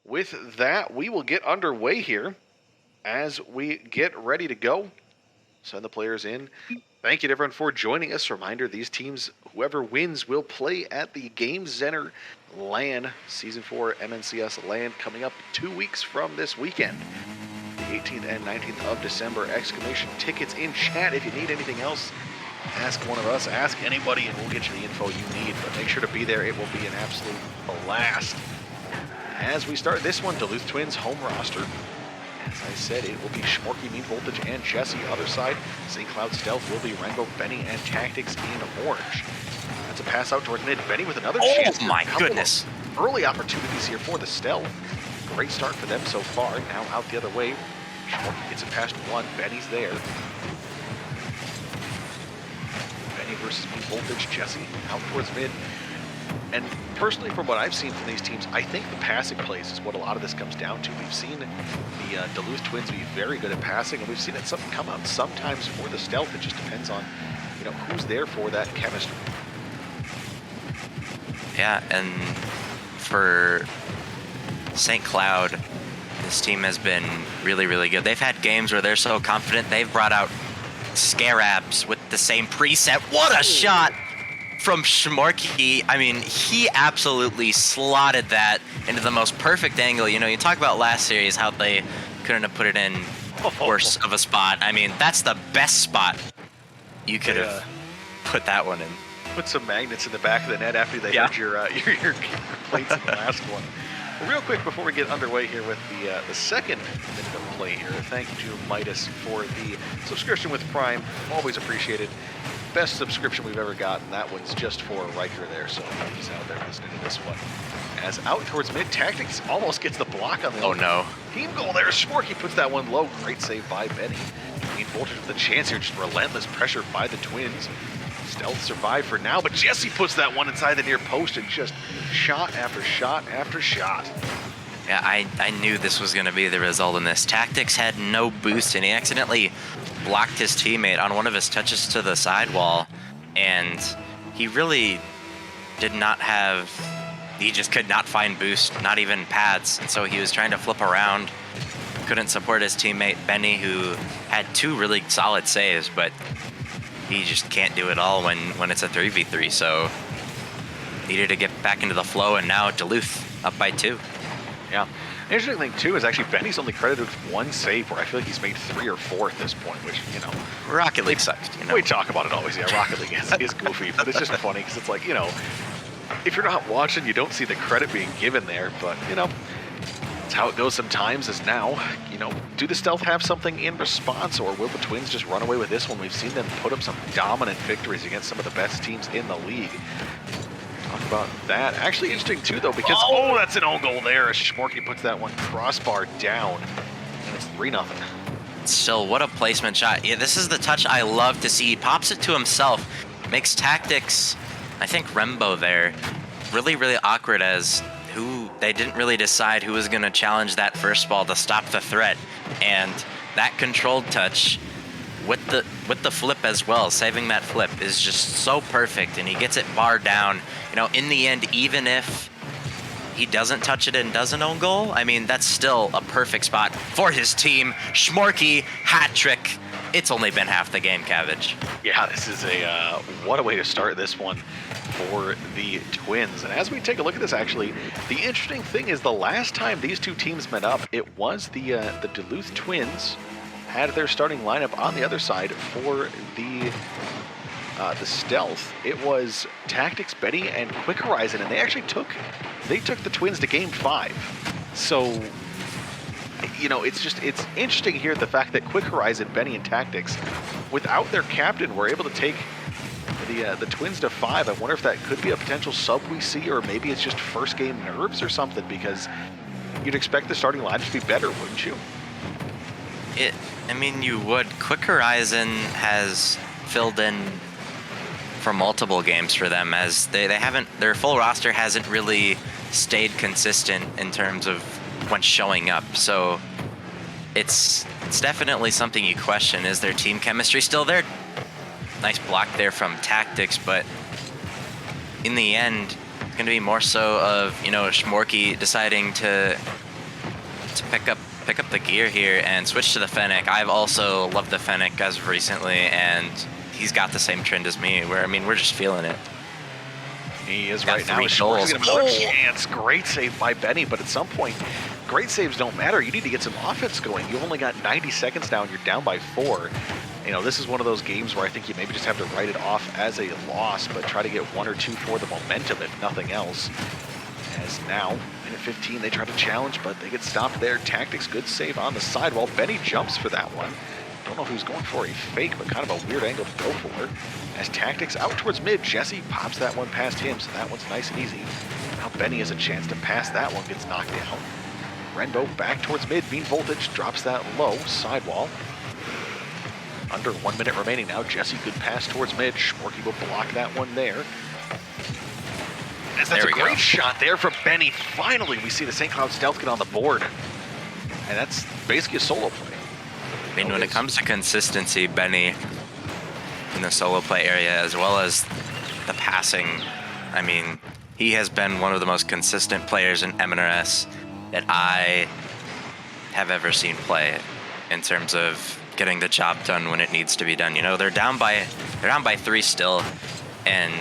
with that, we will get underway here as we get ready to go. Send the players in. Thank you to everyone for joining us. Reminder, these teams, whoever wins, will play at the Game Center LAN, Season 4 MNCS LAN, coming up 2 weeks from this weekend. The 18th and 19th of December. Exclamation tickets in chat. If you need anything else, ask one of us, ask anybody, and we'll get you the info you need. But make sure to be there. It will be an absolute blast. As we start this one, Duluth Twins home roster. As I said, it will be Schmorky, Mean Voltage, and Jesse. Other side, St. Cloud Stealth will be Rengo, Benny, and Tactics in orange. That's a pass out towards mid. Benny with another chance. Oh my goodness. Early opportunities here for the Stealth. Great start for them so far. Now out the other way. Schmorky gets it past one. Benny's there. Benny versus Mean Voltage. Jesse out towards mid. And personally, from what I've seen from these teams, I think the passing plays is what a lot of this comes down to. We've seen the Duluth Twins be very good at passing, and we've seen it come out sometimes for the Stealth. It just depends on, who's there for that chemistry. Yeah, and for St. Cloud, this team has been really, really good. They've had games where they're so confident they've brought out Scarabs with the same preset. What a shot from Schmorky. I mean, he absolutely slotted that into the most perfect angle. You talk about last series, how they couldn't have put it in worse of a spot. I mean, that's the best spot you could have put that one in. Put some magnets in the back of the net after they hit your plates in the last one. Real quick before we get underway here with the second minute of play here, thank you to Midas for the subscription with Prime. Always appreciated. Best subscription we've ever gotten. That one's just for Riker there, so he's out there listening to this one. As out towards mid, Tactics almost gets the block on the team goal there. Schmorky puts that one low. Great save by Benny. Mean Voltage with a chance here, just relentless pressure by the Twins. Stealth survive for now, but Jesse puts that one inside the near post and just shot after shot after shot. Yeah, I knew this was going to be the result in this. Tactics had no boost, and he accidentally blocked his teammate on one of his touches to the sidewall, and he really did not have, he just could not find boost, not even pads, and so he was trying to flip around, couldn't support his teammate Benny, who had 2 really solid saves, but he just can't do it all when it's a 3v3, so needed to get back into the flow, and now Duluth up by 2. Yeah. The interesting thing, too, is actually Benny's only credited with 1 save, where I feel like he's made 3 or 4 at this point, which, Rocket League sucks, We talk about it always, yeah, Rocket League is goofy, but it's just funny, because it's like, if you're not watching, you don't see the credit being given there, but, it's how it goes sometimes, is now, do the Stealth have something in response, or will the Twins just run away with this one? We've seen them put up some dominant victories against some of the best teams in the league. Talk about that. Actually interesting too though, because that's an own goal there as Schmorky puts that one crossbar down, and it's 3-0. Still, what a placement shot. Yeah, this is the touch I love to see. He pops it to himself, makes Tactics, I think Rembo there, really, really awkward, as they didn't really decide who was going to challenge that first ball to stop the threat, and that controlled touch with the flip as well, saving that flip is just so perfect, and he gets it bar down. In the end, even if he doesn't touch it and does an own goal, I mean, that's still a perfect spot for his team. Schmorky, hat trick. It's only been half the game, Cabbage. Yeah, this is what a way to start this one for the Twins. And as we take a look at this, actually, the interesting thing is the last time these 2 teams met up, it was the Duluth Twins had their starting lineup on the other side for the Stealth. It was Tactics, Benny, and Quick Horizon, and they actually took the Twins to Game 5. So, it's interesting here, the fact that Quick Horizon, Benny, and Tactics, without their captain, were able to take the Twins to 5. I wonder if that could be a potential sub we see, or maybe it's just first game nerves or something, because you'd expect the starting lineup to be better, wouldn't you? I mean, you would. Quick Horizon has filled in for multiple games for them, as their full roster hasn't really stayed consistent in terms of when showing up. So it's definitely something you question. Is their team chemistry still there? Nice block there from Tactics, but in the end, it's going to be more so of, Schmorky deciding to to pick up the gear here and switch to the Fennec. I've also loved the Fennec as of recently, and he's got the same trend as me, where, I mean, we're just feeling it. He is right now. He's going to have another chance. Great save by Benny, but at some point, great saves don't matter. You need to get some offense going. You've only got 90 seconds now, and you're down by 4. You know, this is one of those games where I think you maybe just have to write it off as a loss, but try to get 1 or 2 for the momentum, if nothing else. As now, minute 15, they try to challenge, but they get stopped there. Tactics, good save on the sidewall. Benny jumps for that one. Don't know if he was going for a fake, but kind of a weird angle to go for. As Tactics out towards mid, Jesse pops that one past him, so that one's nice and easy. Now Benny has a chance to pass that one, gets knocked down. Renbo back towards mid, Mean Voltage drops that low, sidewall. Under 1 minute remaining now, Jesse good pass towards mid. Schmorky will block that one there. As that's a great shot there from Benny. Finally, we see the St. Cloud Stealth get on the board. And that's basically a solo play. I mean, when it comes to consistency, Benny in the solo play area, as well as the passing, I mean, he has been one of the most consistent players in MNRS that I have ever seen play in terms of getting the job done when it needs to be done. You know, they're down by 3 still, and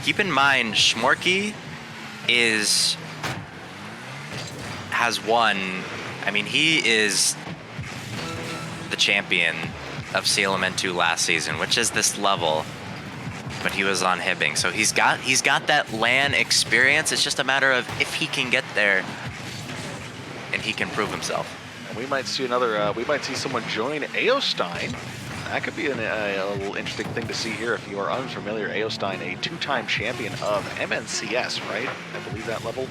keep in mind, Schmorky has won. I mean, he is the champion of CLMN2 last season, which is this level, but he was on Hibbing, so he's got that LAN experience. It's just a matter of if he can get there and he can prove himself. And we might see another. We might see someone join Aostein. That could be a little interesting thing to see here. If you are unfamiliar, Aostein, a 2-time champion of MNCS, right? I believe that level.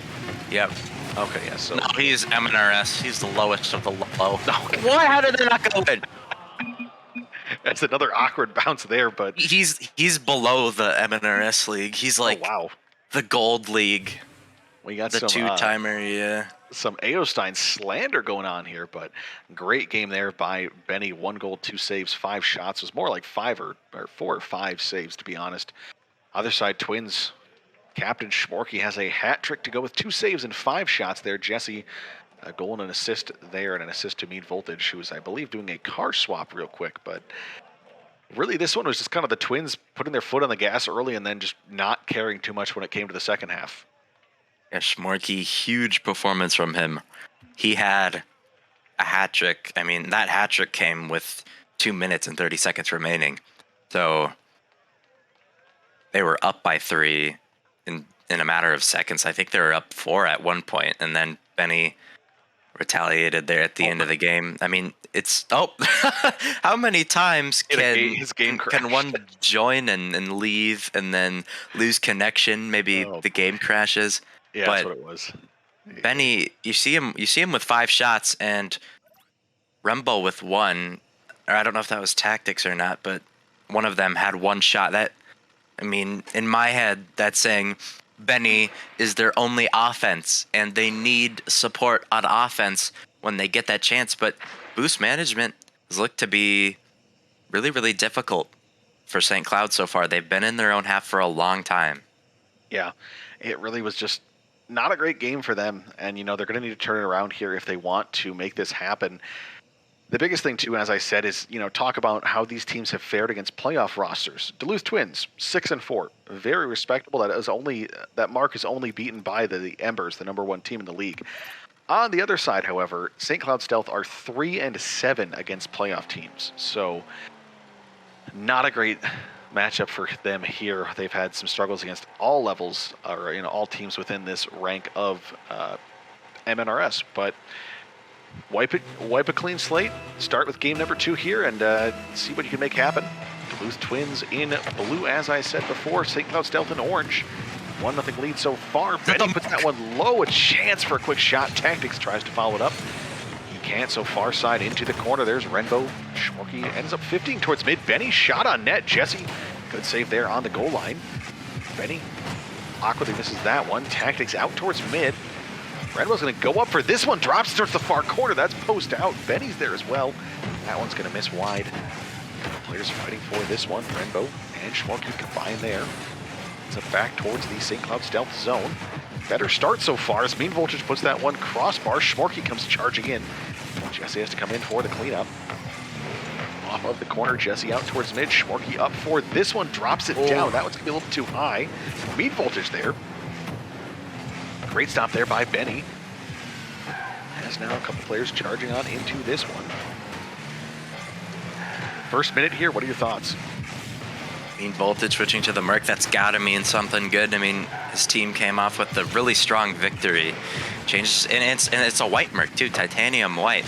Yep. Okay, yeah. So no, he's MNRS. He's the lowest of the low. No. What? How did that not go in? That's another awkward bounce there, but he's below the MNRS league. He's like the gold league. We got the some 2-timer, yeah. Some Aostein slander going on here, but great game there by Benny. 1 goal, 2 saves, 5 shots. It was more like 4 or 5 saves, to be honest. Other side, Twins. Captain Schmorky has a hat trick to go with 2 saves and 5 shots there. Jesse, a goal and an assist there, and an assist to Mean Voltage, who was, I believe, doing a car swap real quick. But really, this one was just kind of the Twins putting their foot on the gas early and then just not caring too much when it came to the second half. Yeah, Schmorky, huge performance from him. He had a hat trick. I mean, that hat trick came with 2 minutes and 30 seconds remaining. So they were up by 3 in a matter of seconds. I think they were up 4 at one point, and then Benny retaliated there at the end of the game. I mean, it's how many times can one join and leave and then lose connection? Maybe the game crashes. Yeah, that's what it was. Benny, you see him with 5 shots, and Rembo with 1. Or I don't know if that was Tactics or not, but one of them had 1 shot. That, I mean, in my head, that's saying Benny is their only offense, and they need support on offense when they get that chance. But boost management has looked to be really, really difficult for St. Cloud so far. They've been in their own half for a long time. Yeah, it really was just not a great game for them. And, you know, they're going to need to turn it around here if they want to make this happen. The biggest thing, too, as I said, is, you know, talk about how these teams have fared against playoff rosters. Duluth Twins, 6-4, very respectable. That mark is only beaten by the Embers, the #1 team in the league. On the other side, however, St. Cloud Stealth are 3-7 against playoff teams. So, not a great matchup for them here. They've had some struggles against all levels, or, you know, all teams within this rank of MNRS, but wipe a clean slate, start with game number 2 here, and see what you can make happen. Duluth Twins in blue, as I said before. St. Cloud Stealth in orange. 1-0 lead so far. Benny puts that one low. A chance for a quick shot. Tactics tries to follow it up. He can't, so far side into the corner. There's Renbo. Schmorky ends up 15 towards mid. Benny shot on net. Jesse, good save there on the goal line. Benny awkwardly misses that one. Tactics out towards mid. Renbo's going to go up for this one. Drops towards the far corner. That's post out. Benny's there as well. That one's going to miss wide. Players fighting for this one. Renbo and Schmorky combined there. Gets it back towards the St. Cloud Stealth zone. Better start so far as Mean Voltage puts that one crossbar. Schmorky comes charging in. Jesse has to come in for the cleanup. Off of the corner, Jesse out towards mid. Schmorky up for this one, drops it down. That one's gonna be a little too high. Mean Voltage there. Great stop there by Benny. Has now a couple players charging on into this one. First minute here, what are your thoughts? Mean Voltage switching to the Merc, that's gotta mean something good. I mean, his team came off with a really strong victory. Changes, and it's a white Merc too, titanium white.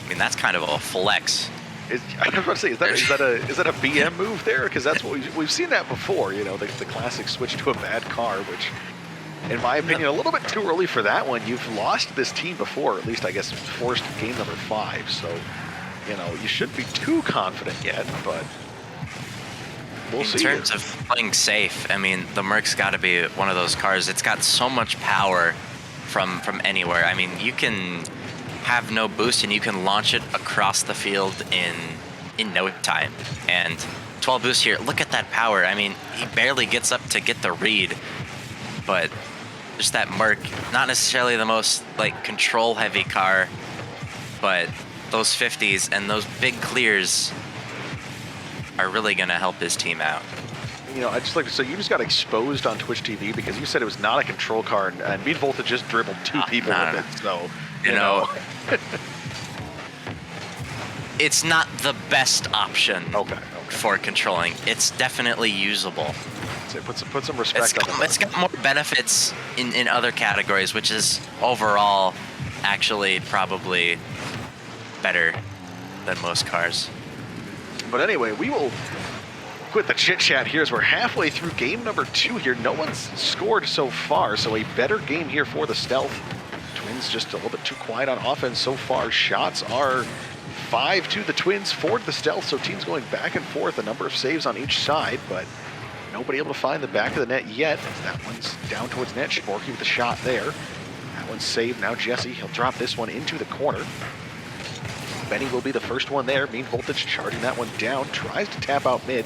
I mean, that's kind of a flex. I was about to say, is that a BM move there? Because that's what we've seen that before. You know, the classic switch to a bad car, which, in my opinion, a little bit too early for that one. You've lost this team before, at least I guess forced game number 5. So, you know, you shouldn't be too confident yet, but we'll see. In terms of playing safe, I mean, the Merc's got to be one of those cars. It's got so much power from anywhere. I mean, you can have no boost and you can launch it across the field in no time. And 12 boost here, look at that power. I mean, he barely gets up to get the read, but just that Merc, not necessarily the most like control heavy car, but those 50s and those big clears are really gonna help his team out. You know, I just like to say, you just got exposed on Twitch TV because you said it was not a control car, and Mean Voltage just dribbled 2 people with it. So, you know. It's not the best option Okay. for controlling. It's definitely usable. So put some respect on it. It's got more benefits in other categories, which is overall actually probably better than most cars. But anyway, we will quit the chit chat here as we're halfway through game number 2 here. No one's scored so far, so a better game here for the Stealth. Twins just a little bit too quiet on offense so far. Shots are 5 to the Twins, 4 to the Stealth, so teams going back and forth, a number of saves on each side, but nobody able to find the back of the net yet. That one's down towards net. Schmorky with the shot there. That one's saved. Now Jesse, he'll drop this one into the corner. Benny will be the first one there. Mean Voltage charging that one down. Tries to tap out mid.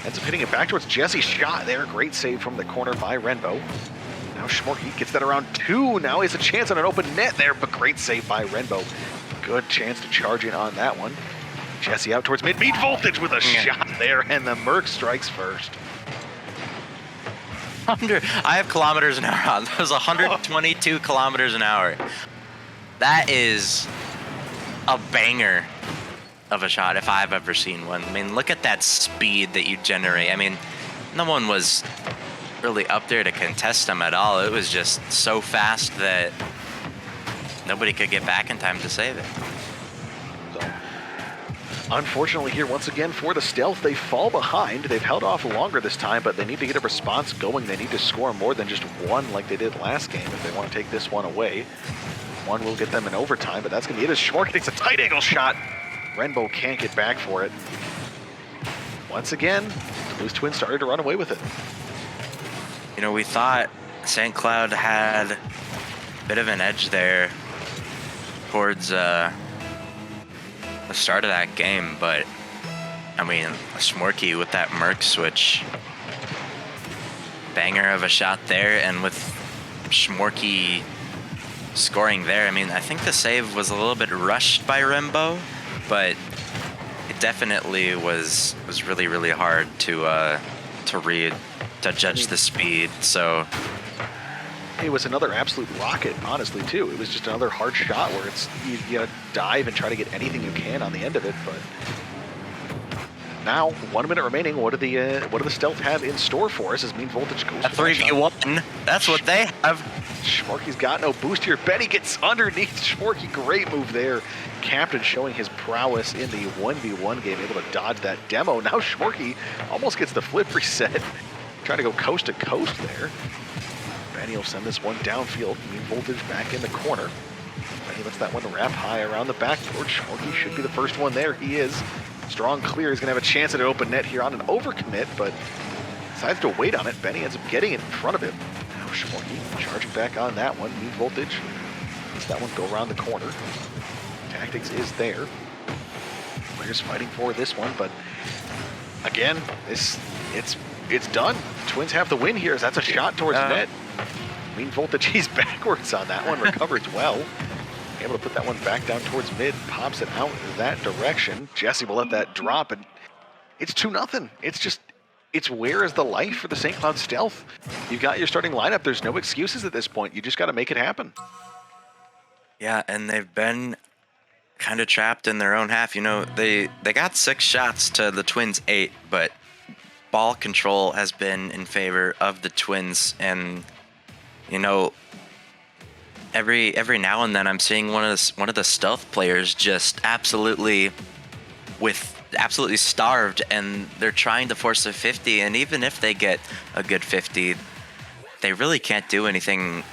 Ends up hitting it back towards Jesse's shot there. Great save from the corner by Renbo. Now Schmorky gets that around 2. Now he has a chance on an open net there, but great save by Renbo. Good chance to charge in on that one. Jesse out towards mid. Mean Voltage with a shot there, and the Merc strikes first. I have kilometers an hour on. That was 122 kilometers an hour. That is a banger of a shot if I've ever seen one. I mean, look at that speed that you generate. I mean, no one was really up there to contest him at all. It was just so fast that nobody could get back in time to save it. So, unfortunately here, once again, for the Stealth, they fall behind. They've held off longer this time, but they need to get a response going. They need to score more than just 1 like they did last game if they want to take this one away. 1 will get them in overtime, but that's going to be it as Schmorky takes a tight angle shot. Renbo can't get back for it. Once again, the Duluth Twins started to run away with it. You know, we thought St. Cloud had a bit of an edge there towards the start of that game, but I mean, Schmorky with that Merc switch, banger of a shot there, and with Schmorky scoring there, I mean, I think the save was a little bit rushed by Rembo, but it definitely was really, really hard to read, to judge the speed. So it was another absolute rocket, honestly, too. It was just another hard shot where it's you gotta dive and try to get anything you can on the end of it. But now, 1 minute remaining. What do the Stealth have in store for us as Mean Voltage goes a 3v1? That's what they have. Schmorky's got no boost here. Benny gets underneath Schmorky. Great move there. Captain showing his prowess in the 1v1 game, able to dodge that demo. Now Schmorky almost gets the flip reset. Trying to go coast to coast there. Benny will send this one downfield. Mean Voltage back in the corner. Benny lets that one wrap high around the backboard. Schmorky should be the first one there. He is. Strong clear. He's going to have a chance at an open net here on an overcommit, but decides to wait on it. Benny ends up getting it in front of him. Now Schmorky charging back on that one. Mean Voltage lets that one go around the corner. Tactics is there. Players fighting for this one, but again, it's it's done. Twins have the win here. That's a shot towards net. Mean Voltage, he's backwards on that one. Recovers well. Able to put that one back down towards mid. Pops it out that direction. Jesse will let that drop, and it's 2-0. It's just, it's where is the life for the St. Cloud Stealth? You've got your starting lineup. There's no excuses at this point. You just got to make it happen. Yeah, and they've been kind of trapped in their own half. You know, they got 6 shots to the Twins' 8, but ball control has been in favor of the Twins. And, you know, every now and then I'm seeing one of the Stealth players just absolutely starved, and they're trying to force a 50, and even if they get a good 50, they really can't do anything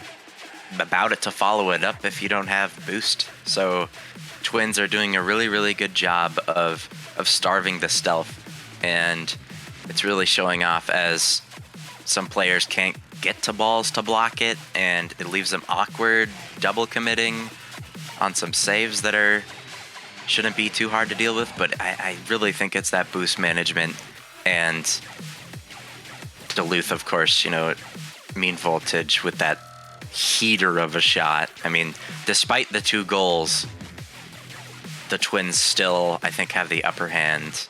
about it to follow it up if you don't have boost. So Twins are doing a really good job of starving the Stealth, and it's really showing off as some players can't get to balls to block it, and it leaves them awkward, double committing on some saves that shouldn't be too hard to deal with. But I really think it's that boost management. And Duluth, of course, you know, Mean Voltage with that heater of a shot. I mean, despite the 2 goals, the Twins still, I think, have the upper hand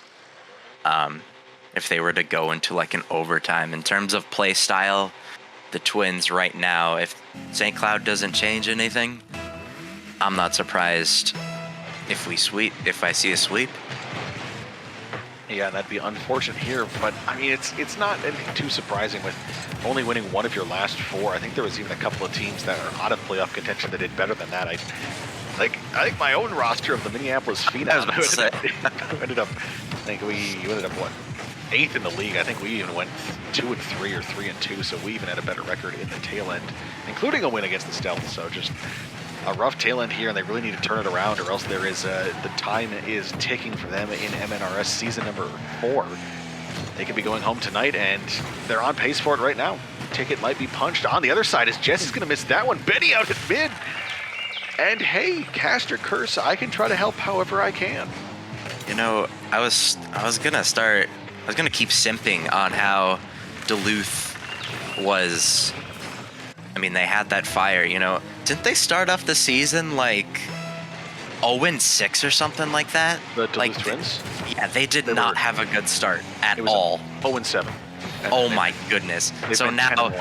if they were to go into like an overtime. In terms of play style, the Twins right now, if St. Cloud doesn't change anything, I'm not surprised if I see a sweep. Yeah, that'd be unfortunate here, but I mean, it's not anything too surprising with only winning 1 of your last 4. I think there was even a couple of teams that are out of playoff contention that did better than that. I think my own roster of the Minneapolis Phenom ended up, I think we ended up what, 8th in the league. I think we even went 2-3 or 3-2, so we even had a better record in the tail end, including a win against the Stealth. So just a rough tail end here, and they really need to turn it around, or else there is the time is ticking for them in MNRS season number 4. They could be going home tonight, and they're on pace for it right now. Ticket might be punched. On the other side is Jesse's going to miss that one. Benny out at mid. And hey, cast your curse. I can try to help however I can. You know, I was gonna keep simping on how Duluth was. I mean, they had that fire, you know. Didn't they start off the season like 0-6 or something like that? The Duluth Twins? Yeah, they did not have a good start at all. 0-7. Oh my goodness. So now,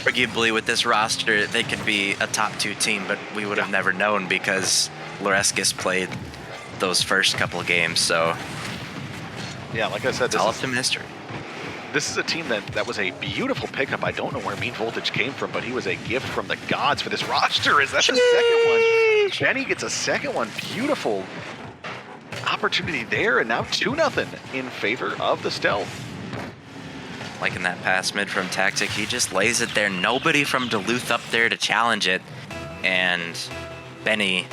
arguably with this roster, they could be a top 2 team, but we would have never known because Loreskis played those first couple of games. So yeah, like I said, it's all up to mystery. This is a team that was a beautiful pickup. I don't know where Mean Voltage came from, but he was a gift from the gods for this roster. Is that the second one? Benny gets a second one. Beautiful opportunity there, and now 2-0 in favor of the Stealth. Like in that pass mid from Tactic, he just lays it there. Nobody from Duluth up there to challenge it, and Benny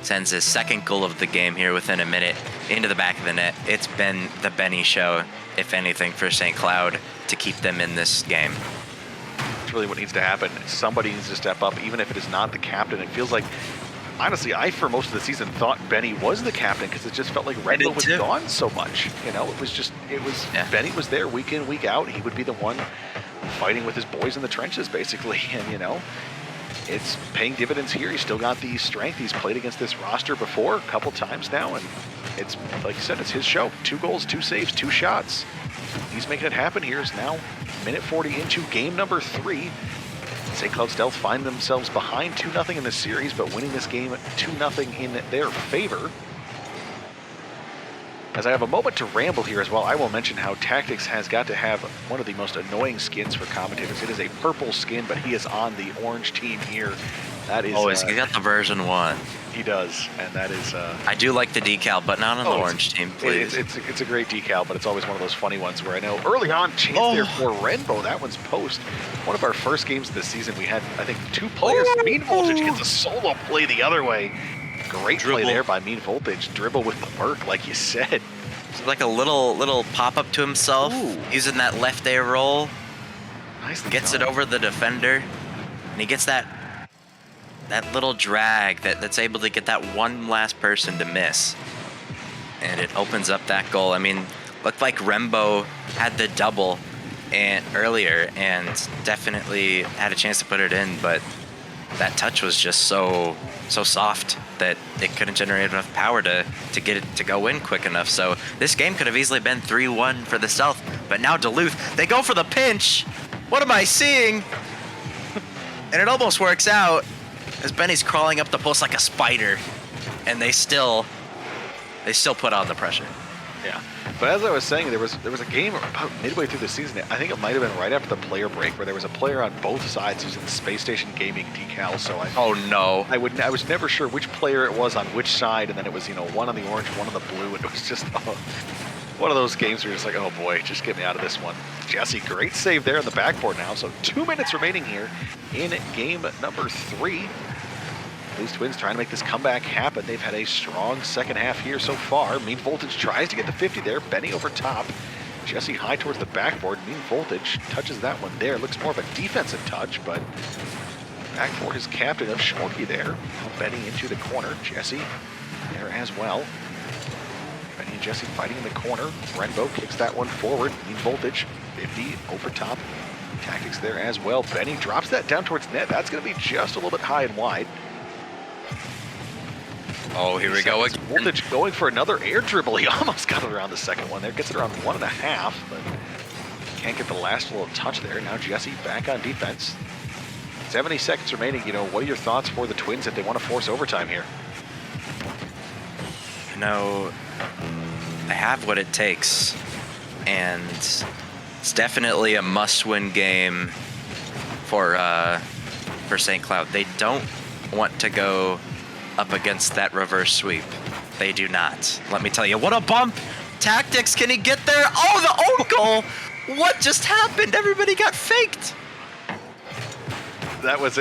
sends his second goal of the game here within a minute into the back of the net. It's been the Benny show, if anything, for St. Cloud to keep them in this game. It's really what needs to happen. Somebody needs to step up, even if it is not the captain. It feels like, honestly, I, for most of the season, thought Benny was the captain because it just felt like Redbow was gone so much. You know, Benny was there week in, week out. He would be the one fighting with his boys in the trenches, basically. And, you know, it's paying dividends here. He's still got the strength. He's played against this roster before a couple times now, and it's, like you said, it's his show. 2 goals, 2 saves, 2 shots. He's making it happen here. Is now minute 40 into game number 3. St. Cloud Stealth find themselves behind 2-0 in this series, but winning this game 2-0 in their favor. As I have a moment to ramble here as well, I will mention how Tactics has got to have one of the most annoying skins for commentators. It is a purple skin, but he is on the orange team here. That is... Oh, he's got the version 1. He does, and that is... I do like the decal, but not on the orange team, please. It's a great decal, but it's always one of those funny ones where I know early on, chance there for Renbo. That one's post. One of our first games of the season, we had, I think, 2 players. Mean Voltage gets a solo play the other way. Great play there by Mean Voltage. Dribble with the Merc, like you said. It's like a little pop-up to himself, using that left A roll. Nicely gets done. it over the defender, and he gets that little drag that's able to get that one last person to miss. And it opens up that goal. I mean, looked like Rembo had the double, and earlier, and definitely had a chance to put it in, but that touch was just so soft that it couldn't generate enough power to get it to go in quick enough. So this game could have easily been 3-1 for the Stealth, but now Duluth, they go for the pinch. What am I seeing? And it almost works out as Benny's crawling up the post like a spider, and they still put on the pressure. Yeah, but as I was saying, there was a game about midway through the season. I think it might have been right after the player break where there was a player on both sides using the Space Station Gaming decal. So I was never sure which player it was on which side, and then it was one on the orange, one on the blue, and it was just one of those games where you're just like, oh boy, just get me out of this one. Jesse, great save there on the backboard now. So 2 minutes remaining here in game number 3. These Twins trying to make this comeback happen. They've had a strong second half here so far. Mean Voltage tries to get the 50 there. Benny over top. Jesse high towards the backboard. Mean Voltage touches that one there. Looks more of a defensive touch, but back for his captain of Schmorky there. Now Benny into the corner. Jesse there as well. Benny and Jesse fighting in the corner. Renbo kicks that one forward. Mean Voltage 50 over top. Tactics there as well. Benny drops that down towards net. That's going to be just a little bit high and wide. Oh, here we go again. Voltage going for another air dribble. He almost got it around the second one there. Gets it around 1.5, but can't get the last little touch there. Now Jesse back on defense. 70 seconds remaining. What are your thoughts for the Twins if they want to force overtime here? They have what it takes, and it's definitely a must-win game for St. Cloud. They don't want to go up against that reverse sweep. They do not. Let me tell you, what a bump! Tactics, can he get there? Oh, the own goal! What just happened? Everybody got faked. That was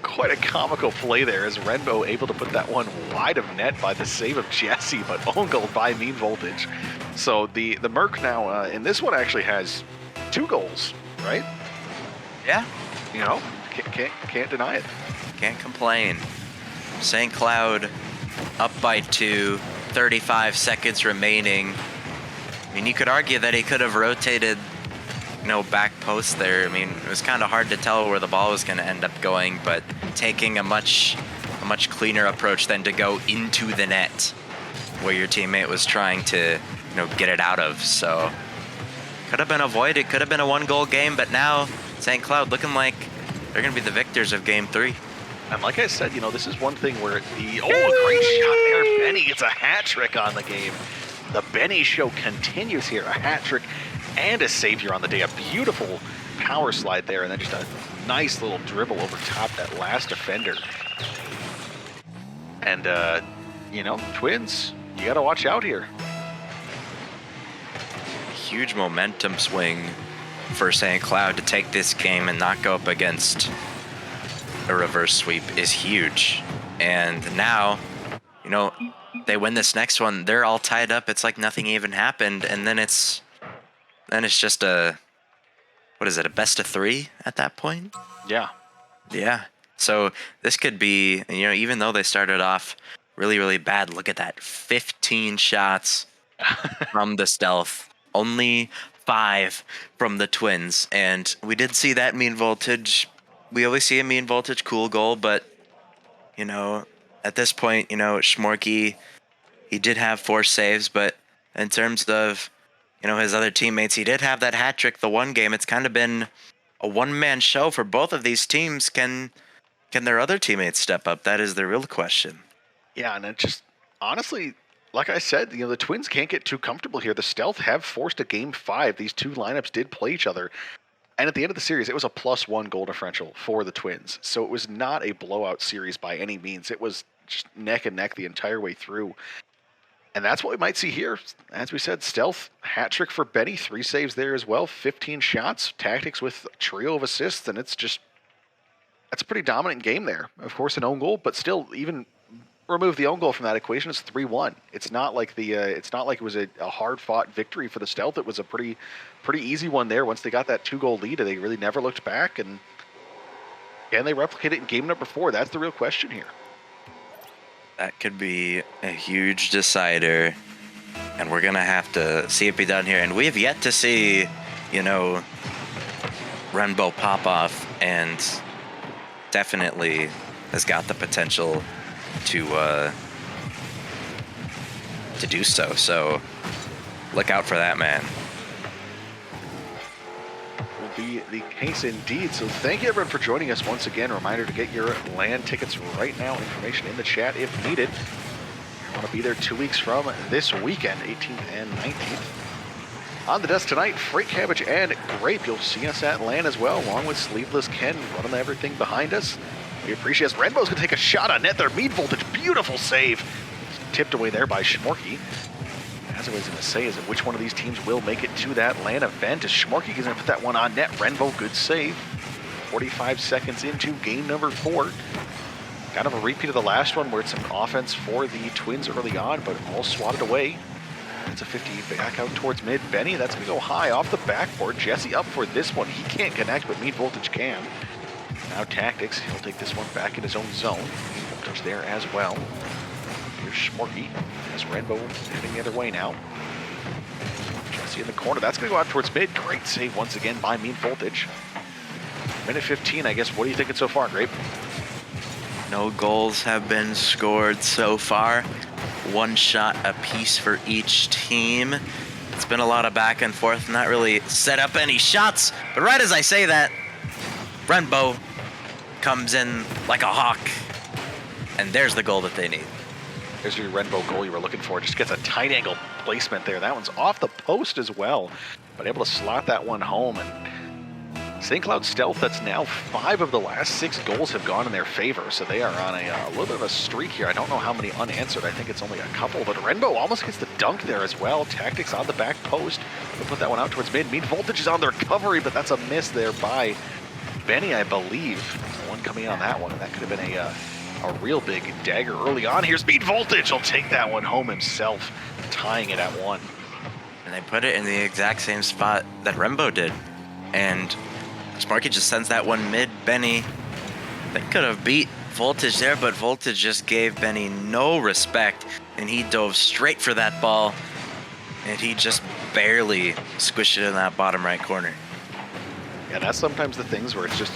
quite a comical play there as Renbo able to put that one wide of net by the save of Jesse, but own goal by Mean Voltage. So the Merc now in this one actually has 2 goals, right? Yeah. Can't deny it. Can't complain. St. Cloud up by 2, 35 seconds remaining. I mean, you could argue that he could have rotated, back post there. I mean, it was kind of hard to tell where the ball was going to end up going, but taking a much cleaner approach than to go into the net where your teammate was trying to, get it out of. So could have been avoided, could have been a 1-goal game, but now St. Cloud looking like they're going to be the victors of game 3. And like I said, this is one thing where a great shot there. Benny gets a hat trick on the game. The Benny show continues here. A hat trick and a savior on the day. A beautiful power slide there, and then just a nice little dribble over top that last defender. And, Twins, you got to watch out here. Huge momentum swing for St. Cloud to take this game and not go up against a reverse sweep is huge. And now, they win this next one, they're all tied up. It's like nothing even happened, and then it's just a best of 3 at that point? Yeah. So this could be, even though they started off really, really bad, look at that. 15 shots from the Stealth. Only 5 from the Twins. And we did see that Mean Voltage. We always see a Mean Voltage cool goal, but, at this point, Schmorky, he did have 4 saves, but in terms of, his other teammates, he did have that hat trick the one game. It's kind of been a one-man show for both of these teams. Can their other teammates step up? That is the real question. Yeah, and it just, honestly, like I said, the Twins can't get too comfortable here. The Stealth have forced a game 5. These 2 lineups did play each other. And at the end of the series, it was a +1 goal differential for the Twins. So it was not a blowout series by any means. It was just neck and neck the entire way through. And that's what we might see here. As we said, Stealth, hat trick for Benny, 3 saves there as well, 15 shots, Tactics with a trio of assists, and that's a pretty dominant game there. Of course, an own goal, but still, even remove the own goal from that equation, it's 3-1. It's not like it was a hard-fought victory for the Stealth. It was a pretty easy one there. Once they got that 2-goal lead, they really never looked back, and can they replicate it in game number 4? That's the real question here. That could be a huge decider, and we're gonna have to see it be done here. And we have yet to see, Rainbow pop-off, and definitely has got the potential to do so. So look out for that, man. Will be the case indeed. So thank you everyone for joining us once again. Reminder to get your LAN tickets right now. Information in the chat if needed. You want to be there 2 weeks from this weekend, 18th and 19th. On the desk tonight, Freight Cabbage and Grape. You'll see us at LAN as well, along with Sleeveless Ken running everything behind us. We appreciate it. Renbo's going to take a shot on net there. Mean Voltage, beautiful save. Tipped away there by Schmorky. As I was going to say, is which one of these teams will make it to that LAN event? Is Schmorky going to put that one on net? Renbo, good save. 45 seconds into game number 4. Kind of a repeat of the last one where it's some offense for the Twins early on, but all swatted away. It's a 50 back out towards mid. Benny, that's going to go high off the backboard. Jesse up for this one. He can't connect, but Mean Voltage can. Now Tactics, he'll take this one back in his own zone. Mean Voltage there as well. Here's Schmorky as Renbo heading the other way now. Jesse in the corner. That's going to go out towards mid. Great save once again by Mean Voltage. Minute 15, I guess. What are you thinking so far, Grape? No goals have been scored so far. One shot apiece for each team. It's been a lot of back and forth, not really set up any shots. But right as I say that, Renbo comes in like a hawk. And there's the goal that they need. There's your Renbo goal you were looking for. Just gets a tight angle placement there. That one's off the post as well, but able to slot that one home. And St. Cloud Stealth, that's now 5 of the last 6 goals have gone in their favor, so they are on a little bit of a streak here. I don't know how many unanswered. I think it's only a couple, but Renbo almost gets the dunk there as well. Tactics on the back post. We'll put that one out towards mid. Mean Voltage is on the recovery, but that's a miss there by Benny, I believe. The one coming in on that one, and that could have been a real big dagger early on. Here's Mean Voltage. He'll take that one home himself, tying it at 1. And they put it in the exact same spot that Renbo did. And Sparky just sends that one mid. Benny, they could have beat Voltage there, but Voltage just gave Benny no respect, and he dove straight for that ball, and he just barely squished it in that bottom right corner. Yeah, that's sometimes the things where it's just,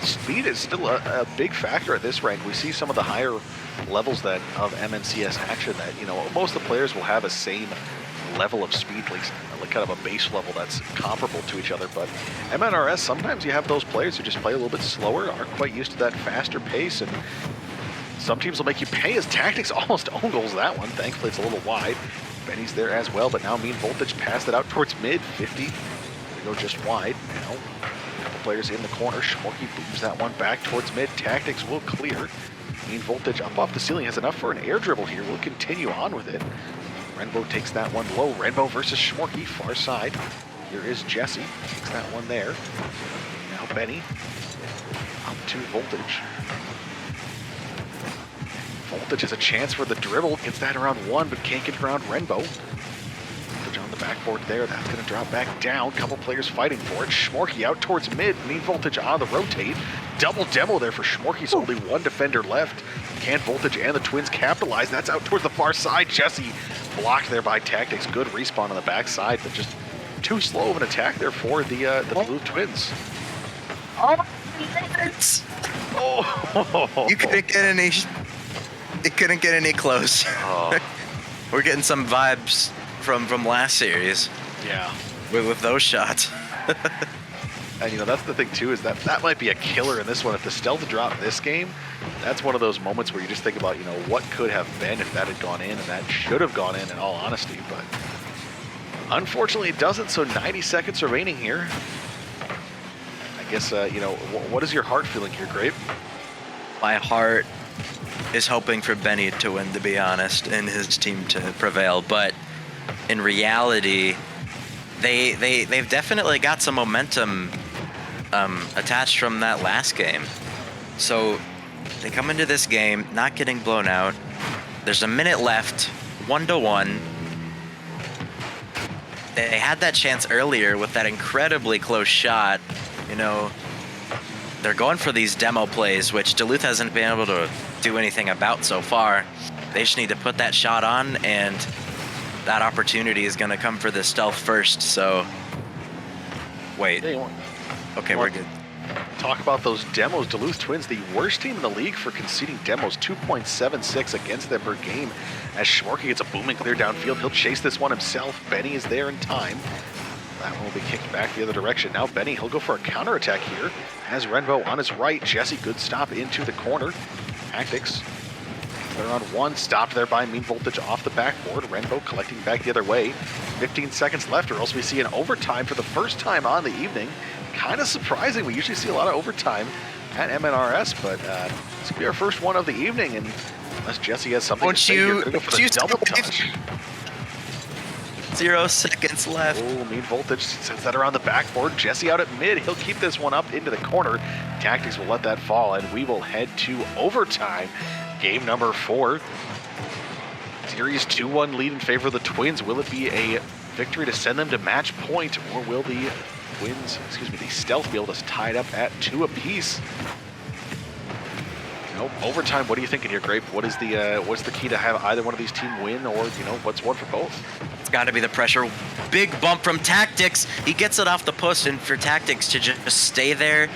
speed is still a big factor at this rank. We see some of the higher levels that of MNCS action that, most of the players will have a same level of speed, at least like kind of a base level that's comparable to each other. But MNRS, sometimes you have those players who just play a little bit slower, aren't quite used to that faster pace, and some teams will make you pay as Tactics almost own goals that one. Thankfully, it's a little wide. Benny's there as well, but now Mean Voltage passed it out towards mid. 50. They go just wide now. A couple players in the corner. Schmorky booms that one back towards mid. Tactics will clear. Mean Voltage up off the ceiling has enough for an air dribble here. We'll continue on with it. Renbo takes that one low. Renbo versus Schmorky, far side. Here is Jesse. Takes that one there. Now Benny. Up to Voltage. Voltage has a chance for the dribble. Gets that around 1, but can't get it around Renbo. Voltage on the backboard there. That's going to drop back down. Couple players fighting for it. Schmorky out towards mid. Mean Voltage on the rotate. Double demo there for Schmorky, so only one defender left. Can Voltage and the Twins capitalize? That's out towards the far side. Jesse blocked there by Tactics. Good respawn on the backside, but just too slow of an attack there for the Duluth Twins. Oh, you couldn't get any close. Oh. We're getting some vibes from last series. Yeah. With those shots. And that's the thing too, is that might be a killer in this one. If the stealth dropped this game, that's one of those moments where you just think about, what could have been if that had gone in, and that should have gone in all honesty. But unfortunately it doesn't, so 90 seconds remaining here. I guess, what is your heart feeling here, Grape? My heart is hoping for Benny to win, to be honest, and his team to prevail. But in reality, they've definitely got some momentum attached from that last game. So they come into this game not getting blown out. There's a minute left, 1-1. They had that chance earlier with that incredibly close shot. They're going for these demo plays, which Duluth hasn't been able to do anything about so far. They just need to put that shot on, and that opportunity is going to come for the stealth first. So, wait. Okay, we're good. Talk about those demos. Duluth Twins, the worst team in the league for conceding demos, 2.76 against them per game. As Schmorky gets a booming clear downfield, he'll chase this one himself. Benny is there in time. That one will be kicked back the other direction. Now Benny, he'll go for a counterattack here. Has Renbo on his right. Jesse, good stop into the corner. Tactics. They're on one, stopped there by Mean Voltage off the backboard. Renbo collecting back the other way. 15 seconds left, or else we see an overtime for the first time on the evening. Kind of surprising. We usually see a lot of overtime at MNRS, but it's going to be our first one of the evening, and unless Jesse has something to say, you're going to go for the double touch. 0 seconds left. Oh, Mean Voltage sends that around the backboard. Jesse out at mid. He'll keep this one up into the corner. Tactics will let that fall, and we will head to overtime. Game number 4. Series 2-1 lead in favor of the Twins. Will it be a victory to send them to match point, or will the the Stealth be able to tie it up at 2 apiece? Overtime, what are you thinking here, Grape? What's the key to have either one of these teams win, or, what's one for both? It's got to be the pressure. Big bump from Tactics. He gets it off the post, and for Tactics to just stay there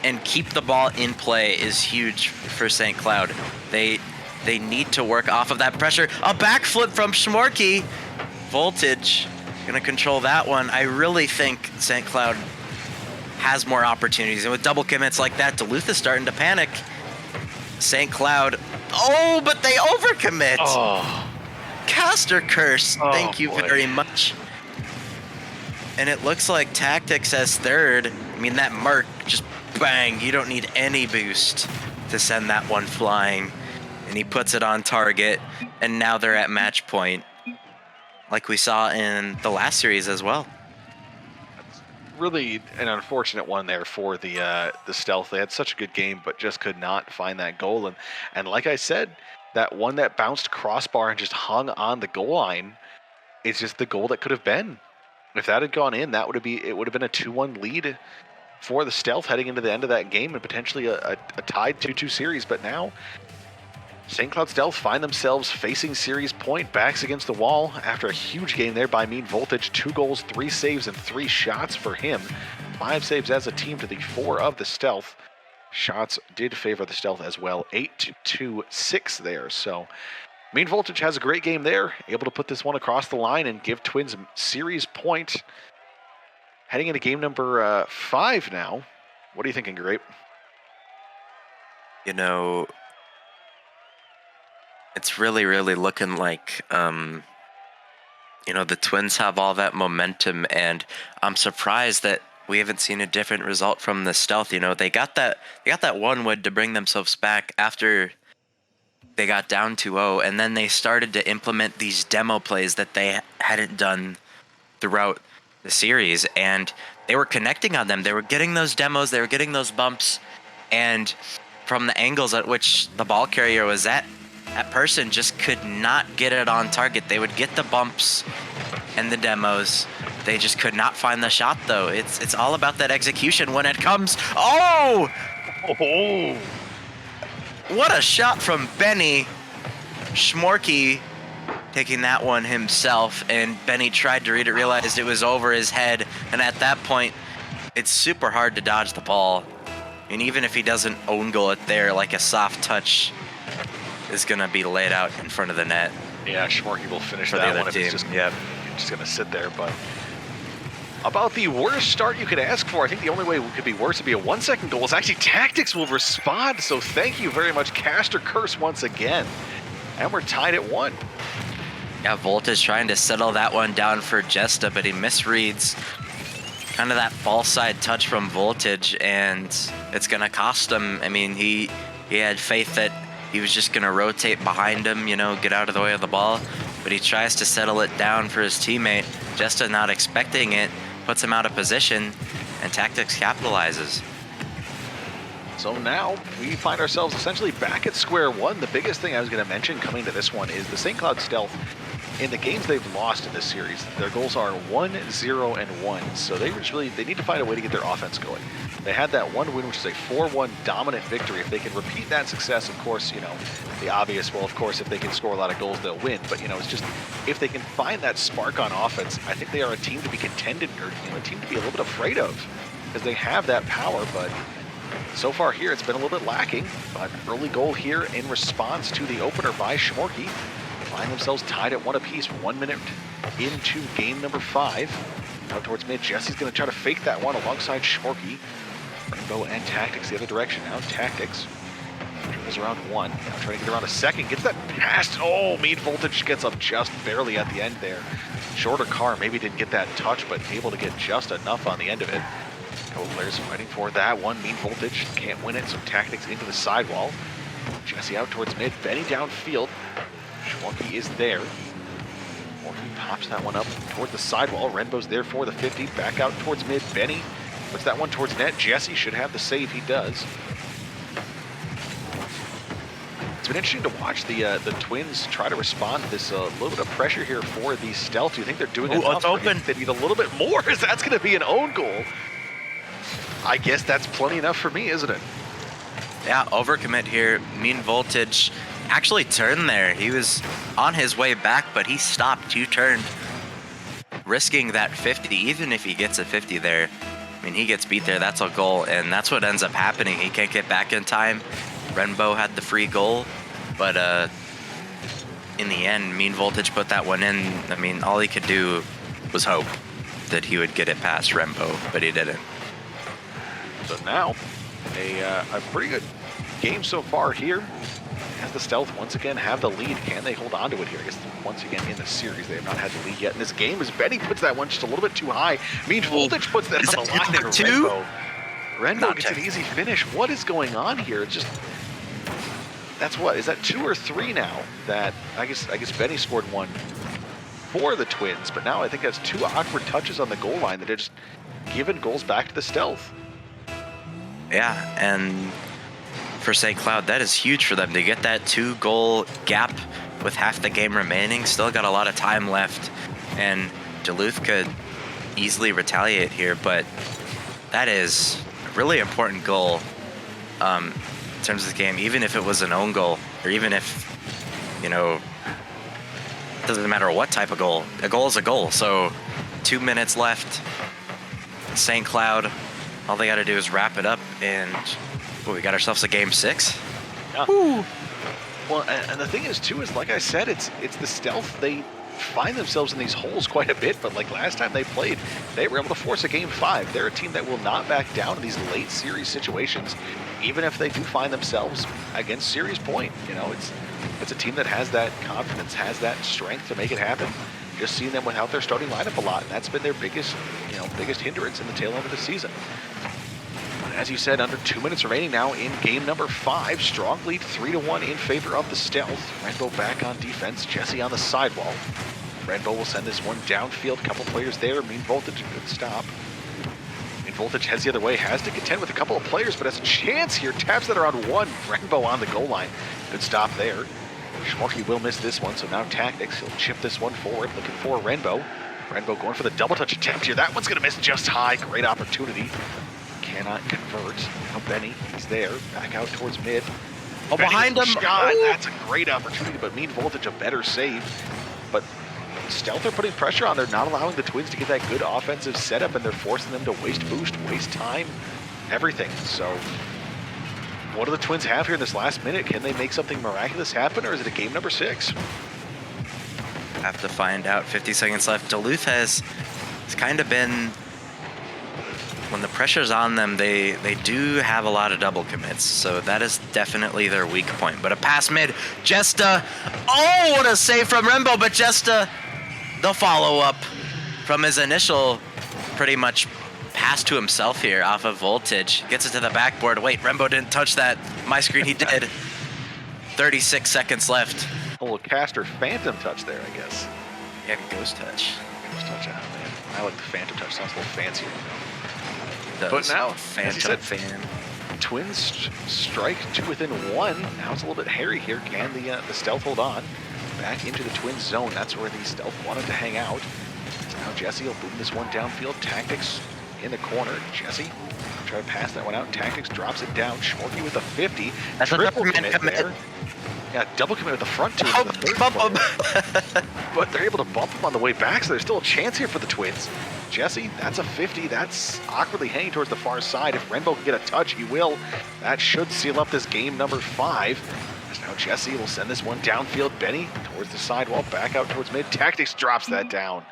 and keep the ball in play is huge for St. Cloud. They need to work off of that pressure. A backflip from Schmorky. Voltage gonna control that one. I really think St. Cloud has more opportunities, and with double commits like that, Duluth is starting to panic. St. Cloud, but they overcommit. Caster Curse, thank you very much. And it looks like Tactics has third. I mean, that Merc, just bang, you don't need any boost to send that one flying. And he puts it on target, and now they're at match point, like we saw in the last series as well. That's really an unfortunate one there for the Stealth. They had such a good game, but just could not find that goal. And like I said, that one that bounced crossbar and just hung on the goal line is just the goal that could have been. If that had gone in, it would have been a 2-1 lead for the Stealth heading into the end of that game, and potentially a tied 2-2 series. But now St. Cloud Stealth find themselves facing series point, backs against the wall after a huge game there by Mean Voltage. 2 goals, 3 saves, and 3 shots for him. 5 saves as a team to the 4 of the Stealth. Shots did favor the Stealth as well. 8-2-6 there. So Mean Voltage has a great game there, able to put this one across the line and give Twins series point. Heading into game number 5 now. What are you thinking, Grape? It's really, really looking like, the Twins have all that momentum, and I'm surprised that we haven't seen a different result from the Stealth. They got that 1 win to bring themselves back after they got down 2-0, and then they started to implement these demo plays that they hadn't done throughout the series, and they were connecting on them. They were getting those demos, they were getting those bumps, and from the angles at which the ball carrier was at, that person just could not get it on target. They would get the bumps and the demos. They just could not find the shot, though. It's all about that execution when it comes. Oh! What a shot from Benny. Schmorky taking that one himself, and Benny tried to read it, realized it was over his head, and at that point, it's super hard to dodge the ball. And even if he doesn't own goal it there, like a soft touch is going to be laid out in front of the net. Yeah, Schmorky will finish that one if it's just going to sit there. But about the worst start you could ask for, I think the only way it could be worse would be a 1-second goal. Is actually Tactics will respond, so thank you very much, Caster Curse, once again. And we're tied at 1. Yeah, Voltage trying to settle that one down for Jesta, but he misreads kind of that ball side touch from Voltage, and it's going to cost him. I mean, he had faith that he was just going to rotate behind him, get out of the way of the ball. But he tries to settle it down for his teammate. Jesta not expecting it, puts him out of position, and Tactics capitalizes. So now we find ourselves essentially back at square one. The biggest thing I was going to mention coming to this one is the St. Cloud Stealth. In the games they've lost in this series, their goals are 1-0 and 1. So they need to find a way to get their offense going. They had that 1 win, which is a 4-1 dominant victory. If they can repeat that success, of course, the obvious, well, of course, if they can score a lot of goals, they'll win. But, it's just, if they can find that spark on offense, I think they are a team to be contended, or a team to be a little bit afraid of. because they have that power, but so far here it's been a little bit lacking. But early goal here in response to the opener by Schmorky. Find themselves tied at 1 apiece, 1 minute into game number 5. Out towards mid, Jesse's going to try to fake that one alongside Schmorky. Rainbow and Tactics the other direction now. Tactics goes around 1. Now trying to get around a second. Gets that pass. Oh, Mean Voltage gets up just barely at the end there. Shorter car maybe didn't get that touch, but able to get just enough on the end of it. Couple players fighting for that one. Mean Voltage can't win it, so Tactics into the sidewall. Jesse out towards mid. Benny downfield. Schmorky is there. Schmorky pops that one up towards the sidewall. Renbo's there for the 50. Back out towards mid. Benny puts that one towards net. Jesse should have the save. He does. It's been interesting to watch the Twins try to respond to this little bit of pressure here for the Stealth. Do you think they're doing enough? It's open. They need a little bit more, as that's going to be an own goal. I guess that's plenty enough for me, isn't it? Yeah, overcommit here. Mean Voltage actually turned there. He was on his way back, but he stopped, U-turned, risking that 50. Even if he gets a 50 there, I mean, he gets beat there, that's a goal, and that's what ends up happening. He can't get back in time. Renbo had the free goal, but in the end, Mean Voltage put that one in. I mean, all he could do was hope that he would get it past Renbo, but he didn't. So now, a pretty good game so far here. As the Stealth once again have the lead. Can they hold on to it here? I guess once again in the series they have not had the lead yet in this game, as Benny puts that one just a little bit too high. Mean Voltage puts that on the line there. Renbo gets an easy finish. What is going on here? It's just, that's what, is that 2 or 3 now? That I guess Benny scored one for the Twins, but now I think that's 2 awkward touches on the goal line that are just giving goals back to the Stealth. Yeah, and for St. Cloud, that is huge for them to get that 2-goal gap with half the game remaining. Still got a lot of time left, and Duluth could easily retaliate here, but that is a really important goal in terms of the game, even if it was an own goal, or even if, you know, it doesn't matter what type of goal. A goal is a goal, so 2 minutes left. St. Cloud, all they got to do is wrap it up, and we got ourselves a game 6. Yeah. Woo. Well, and the thing is too is, like I said, it's the Stealth. They find themselves in these holes quite a bit, but like last time they played, they were able to force a game 5. They're a team that will not back down in these late series situations, even if they do find themselves against series point. You know, it's a team that has that confidence, has that strength to make it happen. Just seeing them without their starting lineup a lot, and that's been their biggest hindrance in the tail end of the season. As you said, under 2 minutes remaining now in game number 5. Strong lead 3-1 in favor of the Stealth. Renbo back on defense. Jesse on the sidewall. Renbo will send this one downfield. Couple players there. Mean Voltage, good stop. Mean Voltage heads the other way. Has to contend with a couple of players, but has a chance here. Taps that around 1. Renbo on the goal line. Good stop there. Schmorky will miss this one, so now Tactics. He'll chip this one forward, looking for Renbo. Renbo going for the double touch attempt here. That one's going to miss just high. Great opportunity. Cannot convert. Now Benny, he's there. Back out towards mid. Oh, behind him. Shot. That's a great opportunity, but Mean Voltage a better save. But Stealth are putting pressure on. They're not allowing the Twins to get that good offensive setup, and they're forcing them to waste boost, waste time, everything. So what do the Twins have here in this last minute? Can they make something miraculous happen, or is it a game number 6? Have to find out. 50 seconds left. Duluth has kind of been, when the pressure's on them, they do have a lot of double commits, so that is definitely their weak point. But a pass mid, Jesta, oh, what a save from Renbo, but Jesta, the follow-up from his initial pretty much pass to himself here off of Voltage, gets it to the backboard. Wait, Renbo didn't touch that. My screen, he did. 36 seconds left. A little caster phantom touch there, I guess. Yeah, ghost touch. Ghost touch, man. I like the phantom touch, sounds a little fancier. But now, Phantom as you said, fan. Twins strike 2 within 1. Now it's a little bit hairy here. Can the Stealth hold on? Back into the Twins zone. That's where the Stealth wanted to hang out. Now Jesse will boom this one downfield. Tactics in the corner. Jesse try to pass that one out. Tactics drops it down. Schmorky with a 50. That's triple a commit there. Yeah, double commit with the front 2. Oh, bump him. But they're able to bump him on the way back, so there's still a chance here for the Twins. Jesse, that's a 50. That's awkwardly hanging towards the far side. If Renbo can get a touch, he will. That should seal up this game number 5. As now Jesse will send this one downfield. Benny towards the sidewall, back out towards mid. Tactics drops that down.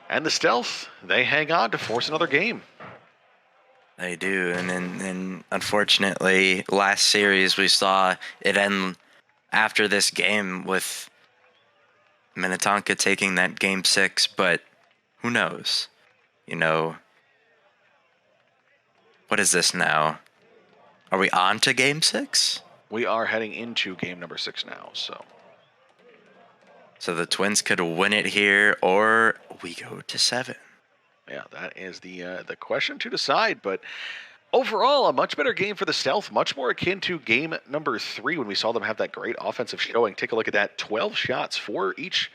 And the Stealth, they hang on to force another game. They do, and then unfortunately, last series we saw it end after this game with Minnetonka taking that game 6, but who knows? You know, what is this now? Are we on to game 6? We are heading into game number 6 now, so the Twins could win it here, or we go to 7. Yeah, that is the question to decide, but overall, a much better game for the Stealth, much more akin to game number 3 when we saw them have that great offensive showing. Take a look at that, 12 shots for each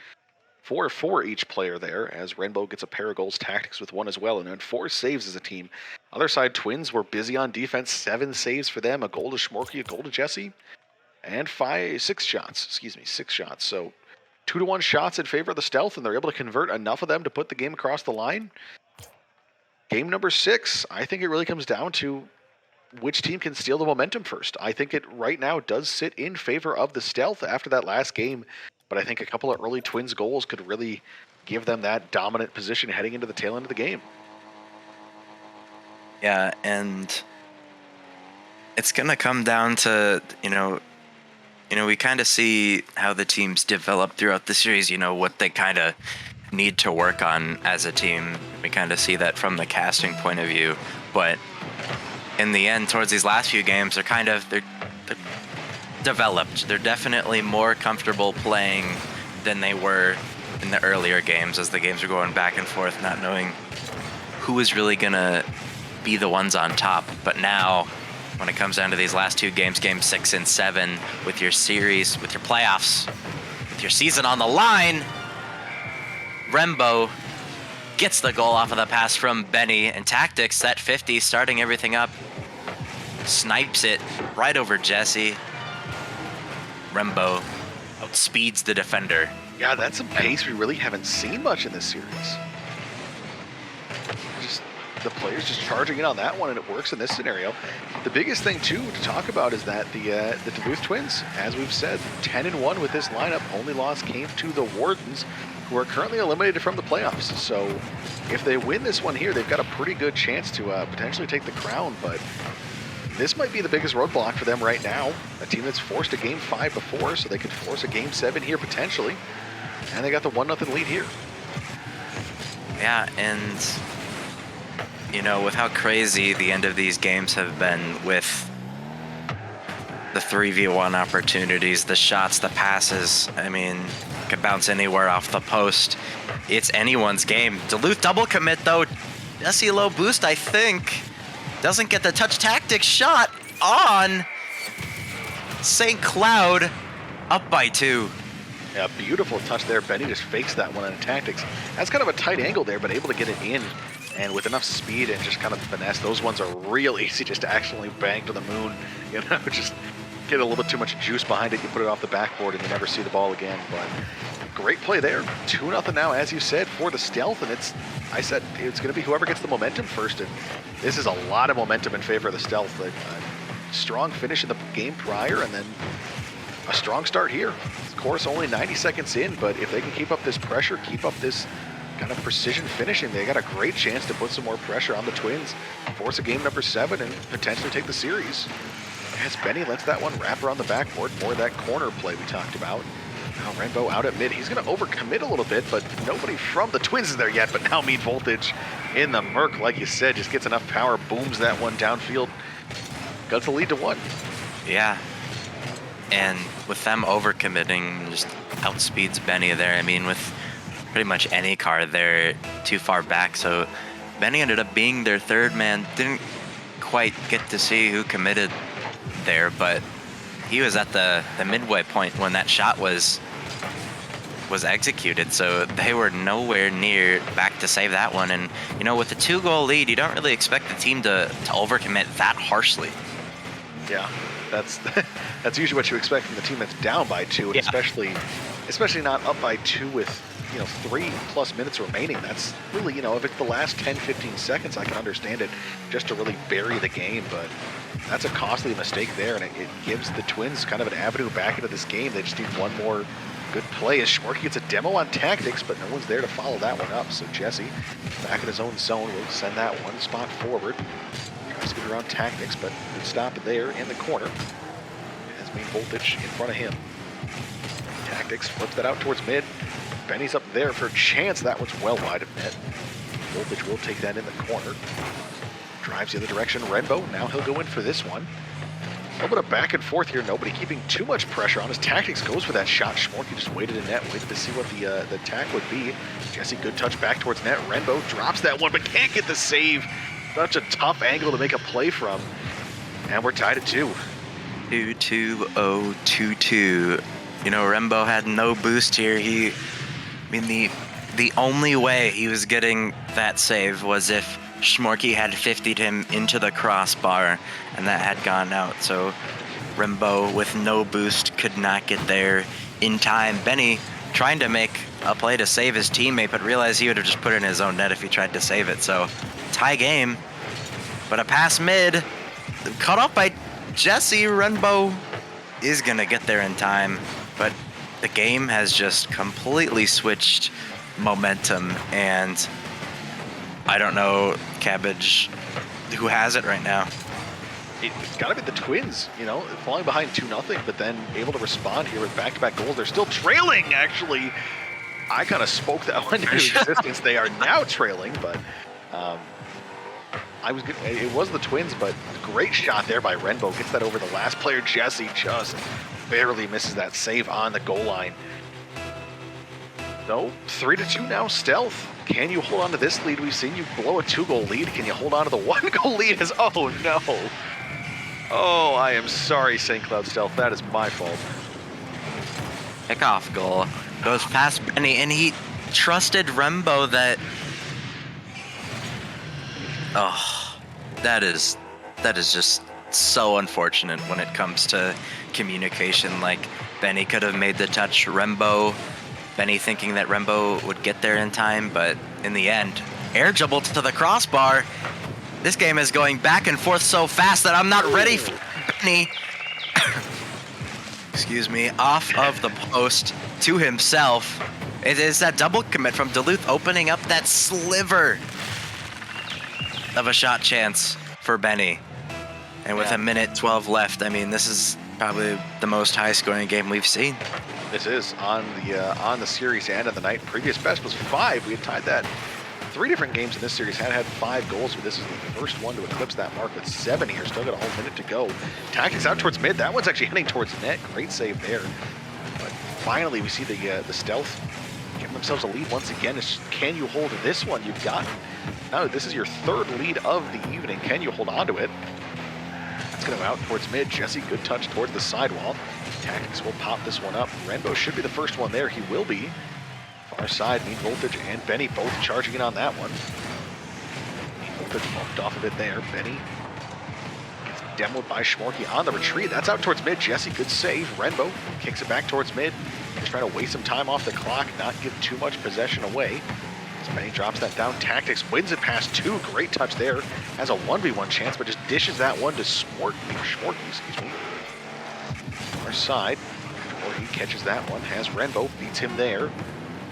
player there, as Renbo gets a pair of goals, Tactics with 1 as well, and then 4 saves as a team. Other side, Twins were busy on defense, 7 saves for them, a goal to Schmorky, a goal to Jesse, and 6 shots. So 2-1 shots in favor of the Stealth, and they're able to convert enough of them to put the game across the line. Game number 6, I think it really comes down to which team can steal the momentum first. I think it right now does sit in favor of the Stealth after that last game, but I think a couple of early Twins goals could really give them that dominant position heading into the tail end of the game. Yeah, and it's going to come down to, we kind of see how the teams develop throughout the series, what they kind of need to work on as a team. We kind of see that from the casting point of view, but in the end, towards these last few games, they're developed. They're definitely more comfortable playing than they were in the earlier games, as the games are going back and forth, not knowing who is really gonna be the ones on top. But now, when it comes down to these last 2 games, game 6 and 7, with your series, with your playoffs, with your season on the line, Renbo gets the goal off of the pass from Benny, and Tactics, that 50, starting everything up, snipes it right over Jesse. Renbo outspeeds the defender. Yeah, that's some pace we really haven't seen much in this series. Just the players just charging in on that one, and it works in this scenario. The biggest thing, too, to talk about is that the Duluth Twins, as we've said, 10-1 with this lineup. Only loss came to the Wardens, who are currently eliminated from the playoffs. So if they win this one here, they've got a pretty good chance to potentially take the crown, but this might be the biggest roadblock for them right now. A team that's forced a game 5 before, so they could force a game 7 here potentially. And they got the 1-0 lead here. Yeah, and with how crazy the end of these games have been, with the 3v1 opportunities, the shots, the passes, could bounce anywhere off the post. It's anyone's game. Duluth double commit though. Jesse low boost, I think. Doesn't get the touch. Tactics shot on St. Cloud, up by 2. Yeah, beautiful touch there. Benny just fakes that one on Tactics. That's kind of a tight angle there, but able to get it in. And with enough speed and just kind of finesse, those ones are real easy just to accidentally bang to the moon. Just get a little bit too much juice behind it. You put it off the backboard and you never see the ball again. But great play there. 2-0 now, as you said, for the Stealth. And I said it's going to be whoever gets the momentum first. And this is a lot of momentum in favor of the Stealth. A strong finish in the game prior, and then a strong start here. Of course, only 90 seconds in, but if they can keep up this pressure, keep up this kind of precision finishing, they got a great chance to put some more pressure on the Twins, force a game number 7, and potentially take the series. As Benny lets that one wrap around the backboard, more of that corner play we talked about. Now Renbo out at mid. He's going to overcommit a little bit, but nobody from the Twins is there yet. But now Mean Voltage in the Merc, like you said, just gets enough power, booms that one downfield. Got the lead to 1. Yeah. And with them overcommitting, just outspeeds Benny there. With pretty much any car there too far back. So Benny ended up being their 3rd man. Didn't quite get to see who committed there, but he was at the midway point when that shot was executed. So they were nowhere near back to save that one. And, with a 2-goal lead, you don't really expect the team to overcommit that harshly. Yeah, that's usually what you expect from the team that's down by 2, and yeah. especially not up by 2 with 3+ minutes remaining. That's really, if it's the last 10, 15 seconds, I can understand it just to really bury the game, but that's a costly mistake there, and it gives the Twins kind of an avenue back into this game. They just need one more good play as Schmorky gets a demo on tactics, but no one's there to follow that one up. So Jesse, back in his own zone, will send that one spot forward. Tries to get around tactics, but good stop there in the corner. Has main voltage in front of him. Tactics flips that out towards mid. Benny's up there for a chance. That one's well wide of net. Voltage will take that in the corner. Drives the other direction. Renbo, now he'll go in for this one. A little bit of back and forth here. Nobody keeping too much pressure on his tactics. Goes for that shot. Schmorky just waited in net, waited to see what the attack would be. Jesse, good touch back towards net. Renbo drops that one, but can't get the save. Such a tough angle to make a play from. And we're tied at 2. 2-2-0-2-2. Rembo had no boost here. The only way he was getting that save was if Schmorky had 50'd him into the crossbar, and that had gone out. So Rembo, with no boost, could not get there in time. Benny trying to make a play to save his teammate, but realized he would have just put it in his own net if he tried to save it. So tie game, but a pass mid, caught off by Jesse. Renbo is going to get there in time, but the game has just completely switched momentum, and I don't know, Cabbage, who has it right now. It's got to be the Twins, falling behind 2-0, but then able to respond here with back-to-back goals. They're still trailing, actually. I kind of spoke that one into existence. They are now trailing, but it was the Twins, but great shot there by Renbo. Gets that over the last player. Jesse just barely misses that save on the goal line. So 3-2 now, Stealth. Can you hold on to this lead? We've seen you blow a 2-goal lead. Can you hold on to the 1-goal lead? Oh no. Oh, I am sorry, St. Cloud Stealth. That is my fault. Kickoff goal goes past Benny, and he trusted Rembo that. Oh, that is just so unfortunate when it comes to communication. Like, Benny could have made the touch. Benny thinking that Rembo would get there in time, but in the end, air jumbled to the crossbar. This game is going back and forth so fast that I'm not ready for Benny. Excuse me, off of the post to himself. It is that double commit from Duluth opening up that sliver of a shot chance for Benny. And with a minute 12 left, I mean, this is probably the most high-scoring game we've seen. This is on the series and of the night. Previous best was 5. We had tied that 3 different games in this series. Had 5 goals, but this is the first one to eclipse that mark with 7 here. Still got a whole minute to go. Tactics out towards mid. That one's actually heading towards net. Great save there. But finally, we see the Stealth giving themselves a lead once again. Can you hold this one? You've got. Now this is your 3rd lead of the evening. Can you hold on to it? That's going to go out towards mid. Jesse, good touch towards the sidewall. Tactics will pop this one up. Renbo should be the first one there. He will be. Far side, Mean Voltage and Benny both charging in on that one. Mean Voltage bumped off of it there. Benny gets demoed by Schmorky on the retreat. That's out towards mid. Jesse, good save. Renbo kicks it back towards mid. Just trying to waste some time off the clock, not give too much possession away. As Benny drops that down. Tactics wins it past 2. Great touch there. Has a 1v1 chance, but just dishes that one to Schmorky, excuse me. Far side. Schmorky catches that one. Has Renbo, beats him there.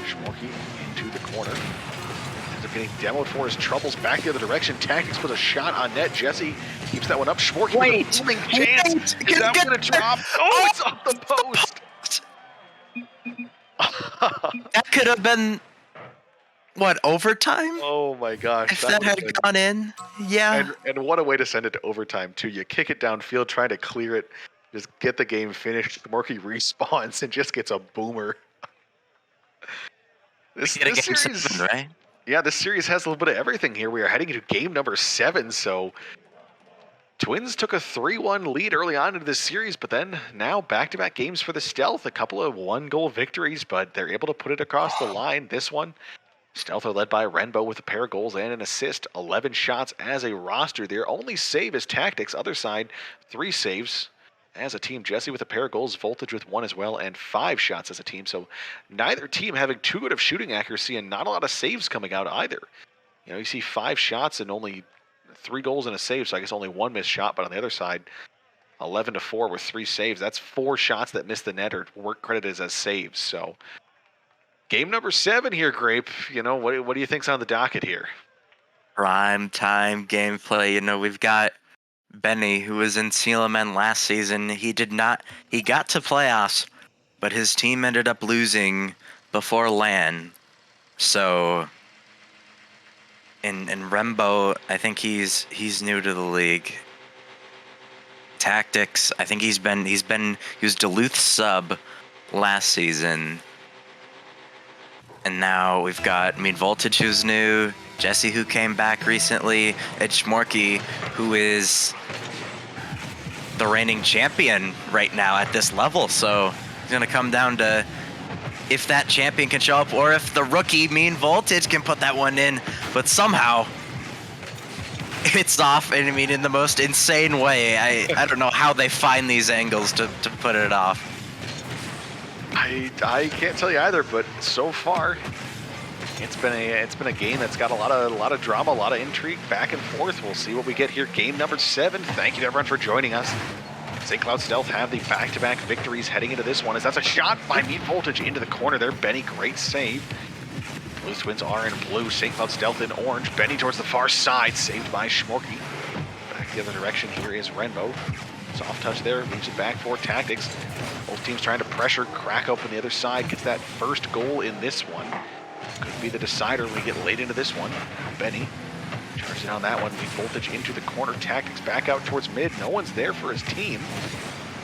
Schmorky into the corner. Ends up getting demoed for his troubles. Back the other direction. Tactics puts a shot on net. Jesse keeps that one up. Schmorky with a booming chance. Is that one going to drop? Oh, it's off the post. That could have been, what, overtime? Oh my gosh. If that had gone in, yeah. And what a way to send it to overtime, too. You kick it downfield, trying to clear it, just get the game finished. Schmorky respawns and just gets a boomer. This series, 7, right? Yeah, this series has a little bit of everything here. We are heading into game number 7, so Twins took a 3-1 lead early on into this series, but then now back-to-back games for the Stealth. A couple of 1-goal victories, but they're able to put it across the line. This one, Stealth are led by Renbo with a pair of goals and an assist. 11 shots as a roster. Their only save is Tactics. Other side, 3 saves. as a team. Jesse with a pair of goals, Voltage with 1 as well, and 5 shots as a team. So neither team having too good of shooting accuracy and not a lot of saves coming out either. You see 5 shots and only 3 goals and a save, so I guess only 1 missed shot. But on the other side, 11-4 with 3 saves. That's 4 shots that missed the net or were credited as saves. So game number 7 here, Grape. What do you think's on the docket here? Prime time gameplay. We've got Benny, who was in CLMN last season. He got to playoffs, but his team ended up losing before LAN. So, in Rembo, I think he's new to the league. Tactics, I think he was Duluth sub last season. And now we've got Voltage, who's new, Jesse, who came back recently, and Schmorky, who is the reigning champion right now at this level. So it's going to come down to if that champion can show up or if the rookie Voltage can put that one in. But somehow it's off, and in the most insane way. I don't know how they find these angles to put it off. I can't tell you either, but so far it's been a game that's got a lot of drama, a lot of intrigue, back and forth. We'll see what we get here. Game number 7. Thank you to everyone for joining us. St. Cloud Stealth have the back-to-back victories heading into this one, as that's a shot by Voltage into the corner there. Benny, great save. Blue Twins are in blue, St. Cloud Stealth in orange. Benny towards the far side, saved by Schmorky. Back the other direction here is Renbo. Soft touch there, leaves it back for Tactics. Both teams trying to pressure. Crack open the other side, gets that first goal in this one. Could be the decider when we get late into this one. Benny charges it on that one. Voltage into the corner. Tactics back out towards mid. No one's there for his team.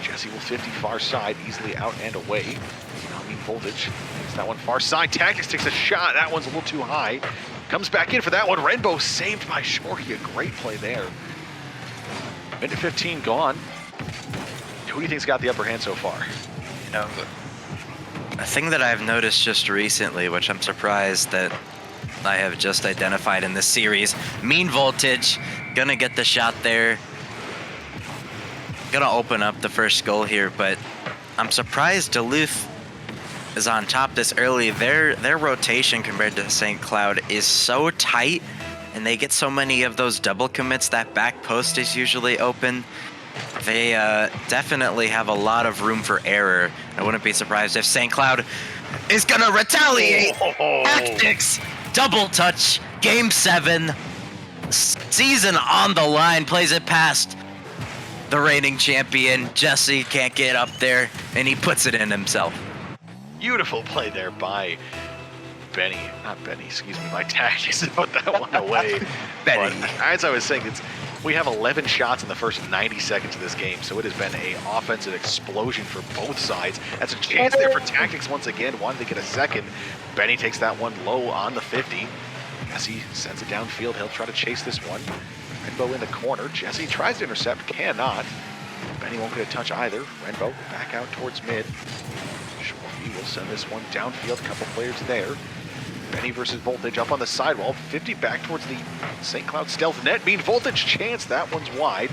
Jesse will 50 far side, easily out and away. Now Voltage takes that one far side. Tactics takes a shot. That one's a little too high. Comes back in for that one. Renbo saved by Schmorky. A great play there. Minute 15 gone. Who do you think's got the upper hand so far? A thing that I've noticed just recently, which I'm surprised that I have just identified in this series, Voltage, gonna get the shot there. Gonna open up the first goal here, but I'm surprised Duluth is on top this early. Their rotation compared to St. Cloud is so tight, and they get so many of those double commits. That back post is usually open. They definitely have a lot of room for error. I wouldn't be surprised if St. Cloud is going to retaliate. Tactics, double touch, game 7, season on the line, plays it past the reigning champion. Jesse can't get up there, and he puts it in himself. Beautiful play there by by Tactics to put that one away. Benny. But as I was saying, we have 11 shots in the first 90 seconds of this game, so it has been an offensive explosion for both sides. That's a chance there for Tactics once again, wanted to get a second. Benny takes that one low on the 50. Jesse sends it downfield. He'll try to chase this one. Renbo in the corner. Jesse tries to intercept, cannot. Benny won't get a touch either. Renbo back out towards mid. Schmorky will send this one downfield. A couple players there. Benny versus Voltage up on the sidewall. 50 back towards the St. Cloud Stealth net. Voltage chance. That one's wide.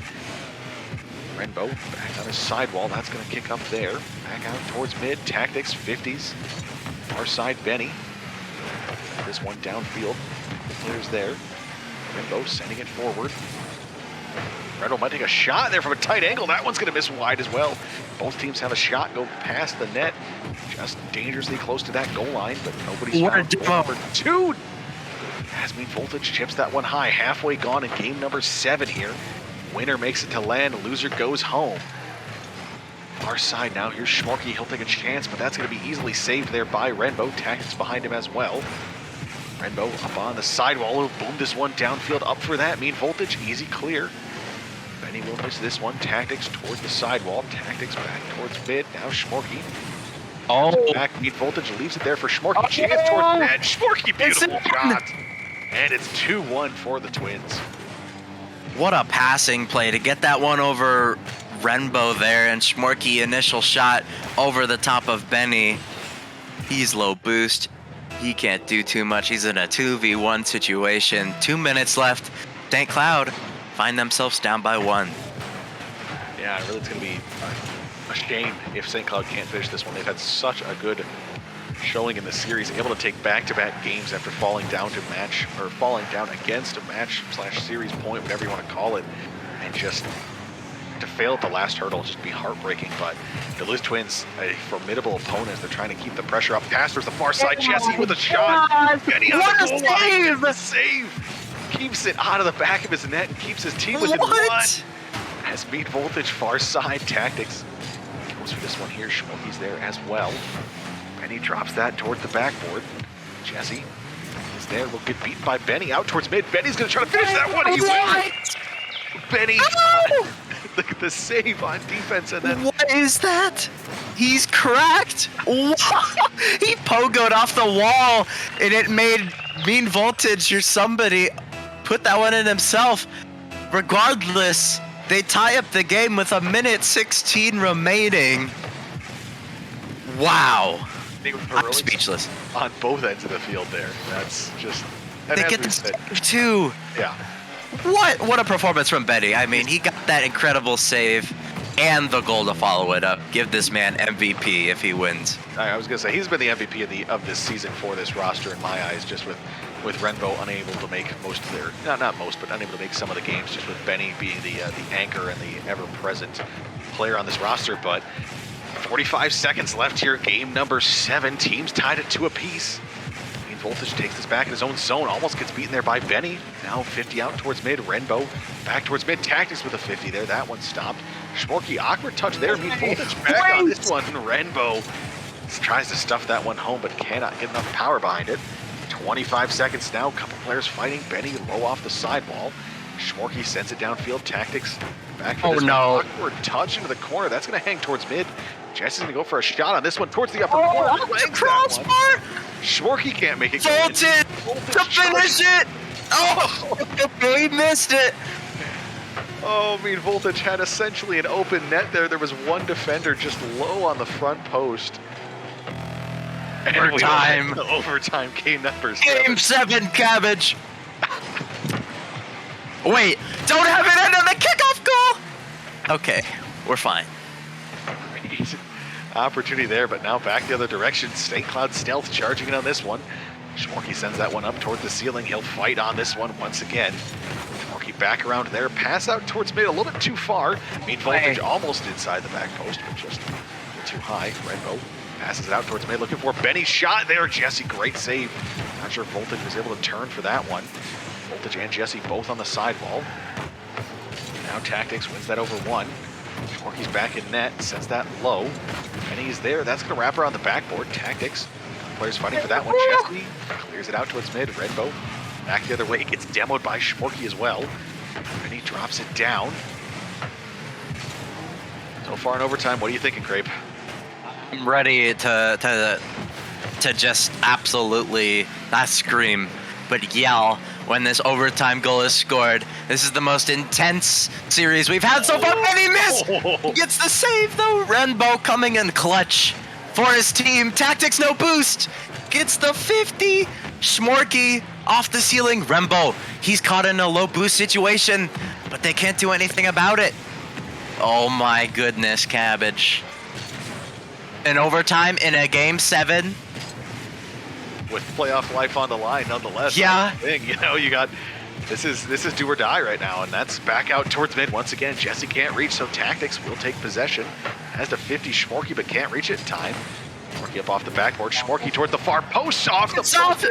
Renbo back on his sidewall. That's going to kick up there. Back out towards mid. Tactics, 50s. Far side, Benny. This one downfield. Players there. Renbo sending it forward. Renbo might take a shot there from a tight angle. That one's going to miss wide as well. Both teams have a shot go past the net. Just dangerously close to that goal line, but nobody's found goal number 2. As Voltage chips that one high. Halfway gone in game number 7 here. Winner makes it to land. Loser goes home. Far side now. Here's Schmorky. He'll take a chance, but that's going to be easily saved there by Renbo. Tactics behind him as well. Renbo up on the sidewall. Boom, this one downfield up for that. Voltage, easy clear. Benny will miss this one. Tactics towards the sidewall. Tactics back towards mid. Now Schmorky. Back, Voltage leaves it there for Schmorky. Chance towards net. Schmorky, beautiful shot. And it's 2-1 for the Twins. What a passing play to get that one over Renbo there, and Schmorky initial shot over the top of Benny. He's low boost. He can't do too much. He's in a 2v1 situation. 2 minutes left. St. Cloud find themselves down by 1. Yeah, really, it's going to be a shame if St. Cloud can't finish this one. They've had such a good showing in the series, able to take back-to-back games after falling down against a match/series point, whatever you want to call it, and just to fail at the last hurdle just be heartbreaking. But Duluth Twins, a formidable opponent as they're trying to keep the pressure up. Pass towards the far side, Jesse with a shot. Benny on the goal line, the save. Keeps it out of the back of his net and keeps his team within one. As Mean Voltage far side tactics goes for this one here. Schmokey's there as well. Benny drops that towards the backboard. Jesse is there. Will get beaten by Benny out towards mid. Benny's going to try to finish that one. He wins. Benny, the save on defense, and then what is that? He's cracked. He pogoed off the wall, and it made Mean Voltage or somebody put that one in himself. Regardless, they tie up the game with 1:16 remaining. Wow. I'm speechless. On both ends of the field there. That's just... They get the save too. Yeah. What a performance from Benny. I mean, he got that incredible save and the goal to follow it up. Give this man MVP if he wins. I was going to say, he's been the MVP of this season for this roster in my eyes, just with Renbo unable to make most of their, not most, but unable to make some of the games, just with Benny being the anchor and the ever-present player on this roster. But 45 seconds left here, game number 7. Teams tied at 2 apiece. Mean Voltage takes this back in his own zone, almost gets beaten there by Benny. Now 50 out towards mid, Renbo back towards mid, Tactics with a 50 there, that one stopped. Schmorky, awkward touch there, Mean Voltage back on this one. Renbo tries to stuff that one home, but cannot get enough power behind it. 25 seconds now, couple players fighting. Benny low off the sidewall. Schmorky sends it downfield, Tactics back for this one. Awkward touch into the corner, that's gonna hang towards mid. Jesse's gonna go for a shot on this one towards the upper corner. Crossbar! Schmorky can't make it. Voltage to finish it! Oh, he missed it! Oh, Mean Voltage had essentially an open net there. There was one defender just low on the front post. Overtime. Overtime, game number 7. Game 7, Cabbage. Wait, don't have it end on the kickoff goal! Okay, we're fine. Opportunity there, but now back the other direction. St. Cloud Stealth charging in on this one. Schmorky sends that one up toward the ceiling. He'll fight on this one once again. Schmorky back around there. Pass out towards mid, a little bit too far. Mean Voltage almost inside the back post, but just a little too high. Renbo passes it out towards mid, looking for Benny's shot there. Jesse, great save. Not sure if Voltage was able to turn for that one. Voltage and Jesse both on the sidewall. Now Tactics wins that over one. Schmorky's back in net, sends that low. Benny's there, that's gonna wrap around the backboard. Tactics, players fighting for that one. Jesse clears it out towards mid. Renbo back the other way, gets demoed by Schmorky as well. Benny drops it down. So far in overtime, what are you thinking, Crape? I'm ready to just absolutely not scream, but yell when this overtime goal is scored. This is the most intense series we've had so far. Benny missed! Gets the save though. Renbo coming in clutch for his team. Tactics no boost. Gets the 50. Schmorky off the ceiling. Renbo, he's caught in a low boost situation, but they can't do anything about it. Oh my goodness, Cabbage. In overtime in a game 7. With playoff life on the line, nonetheless. Yeah. You know, you got this is do or die right now, and that's back out towards mid once again. Jesse can't reach, so Tactics will take possession. Has the 50 Schmorky, but can't reach it in time. Schmorky up off the backboard. Schmorky towards the far post, off the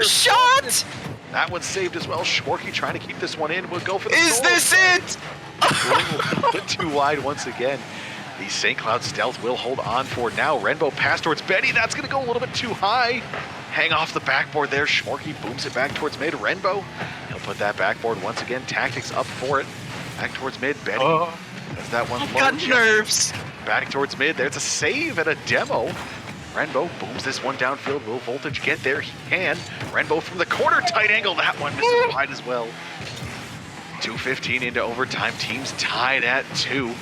shot. That one's saved as well. Schmorky trying to keep this one in. We'll go for the Is goal. this it? Put too wide once again. The St. Cloud Stealth will hold on for now. Renbo pass towards Benny. That's going to go a little bit too high. Hang off the backboard there. Schmorky booms it back towards mid. Renbo, he'll put that backboard once again. Tactics up for it. Back towards mid. Benny has that one. I've got nerves. Back towards mid. There's a save and a demo. Renbo booms this one downfield. Will Voltage get there? He can. Renbo from the corner. Tight angle. That one misses wide as well. 2:15 into overtime. Teams tied at 2.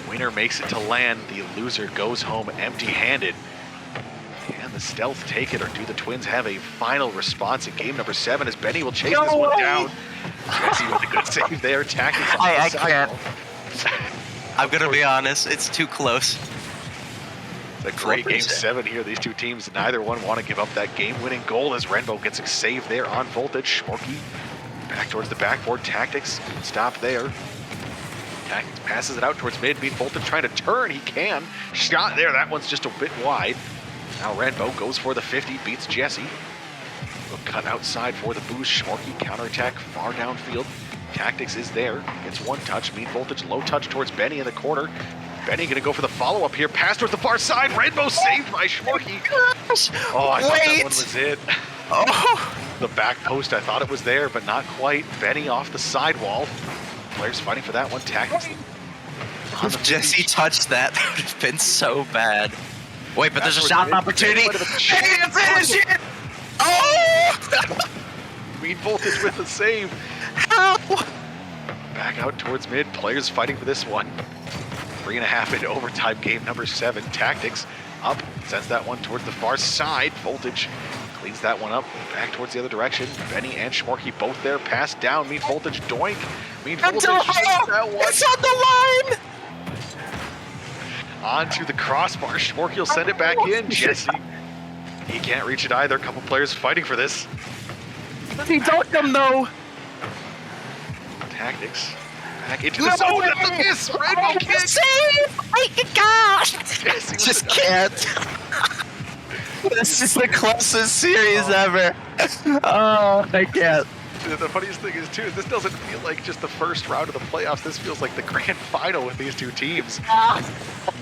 Winner makes it to land. The loser goes home empty-handed. Can the Stealth take it, or do the Twins have a final response in game number 7 as Benny will chase this one down? Jesse with a good save there. Tactics on the sidewall. I'm gonna be honest, it's too close. It's a great game 7 here. These two teams, neither one want to give up that game-winning goal as Renbo gets a save there on Voltage. Shmorky back towards the backboard. Tactics stop there. Tactics passes it out towards mid. Mean Voltage trying to turn. He can. Shot there. That one's just a bit wide. Now Renbo goes for the 50, beats Jesse. Will cut outside for the boost. Shmorky counterattack far downfield. Tactics is there. Gets one touch. Mean Voltage low touch towards Benny in the corner. Benny gonna go for the follow-up here. Pass towards the far side. Renbo saved by Shmorky. Oh, I thought that one was it. Oh. The back post, I thought it was there, but not quite. Benny off the sidewall. Players fighting for that one. Tactics. If Jesse touched that, that would have been so bad. Wait, but there's a shot opportunity. Hey, finish it! Oh! Mean Voltage with the save. How? Back out towards mid. Players fighting for this one. 3.5 into overtime, game number 7. Tactics up, sends that one towards the far side. Voltage cleans that one up, back towards the other direction. Benny and Shmorky both there, pass down. Mean Voltage doink. Mean Voltage that one. It's on the line! Onto the crossbar. Shmorky will send it back in. Jesse, he can't reach it either. A couple players fighting for this. He dunked him though. Tactics. Back into the zone. That's a miss. Renbo kick. Save! Oh my gosh! Jesse Just can't. This is the closest series ever. Oh, I can't. The funniest thing is, too, this doesn't feel like just the first round of the playoffs. This feels like the grand final with these two teams.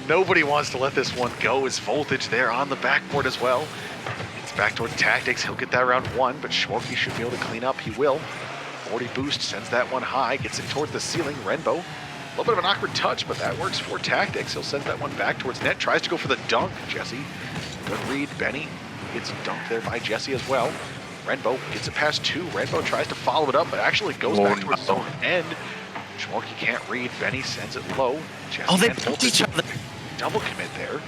Nobody wants to let this one go. Is Voltage there on the backboard as well? It's back towards Tactics. He'll get that round 1, but Shmorky should be able to clean up. He will. 40 boost, sends that one high, gets it towards the ceiling. Renbo, a little bit of an awkward touch, but that works for Tactics. He'll send that one back towards net, tries to go for the dunk. Jesse, good read. Benny gets dunked there by Jesse as well. Renbo gets it past 2. Renbo tries to follow it up, but actually goes back towards his own end. Shmorky can't read. Benny sends it low. Jesse They and built each other. Double commit there.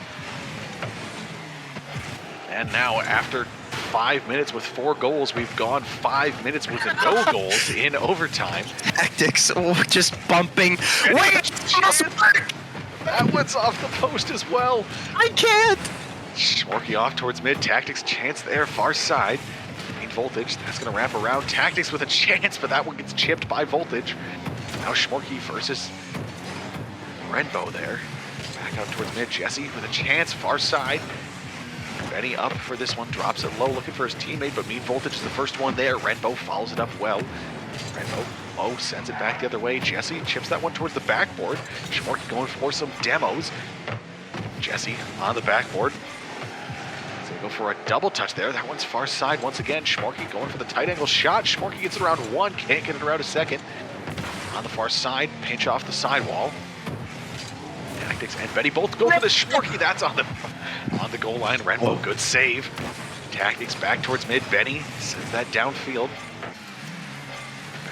And now after 5 minutes with 4 goals, we've gone 5 minutes with no goals in overtime. Tactics, just bumping. Wait! That one's off the post as well. I can't! Shmorky off towards mid. Tactics chance there, far side. Mean Voltage, that's gonna wrap around. Tactics with a chance, but that one gets chipped by Voltage. Now Shmorky versus Renbo there. Back out towards mid. Jesse with a chance, far side. Benny up for this one, drops it low, looking for his teammate, but Mean Voltage is the first one there. Renbo follows it up well. Renbo low, sends it back the other way. Jesse chips that one towards the backboard. Shmorky going for some demos. Jesse on the backboard. So they go for a double touch there. That one's far side once again. Shmorky going for the tight angle shot. Shmorky gets it around 1, can't get it around a second. On the far side, pinch off the sidewall. Tactics and Benny both go for the Shmorky. That's on the goal line. Renbo, good save. Tactics back towards mid. Benny sends that downfield.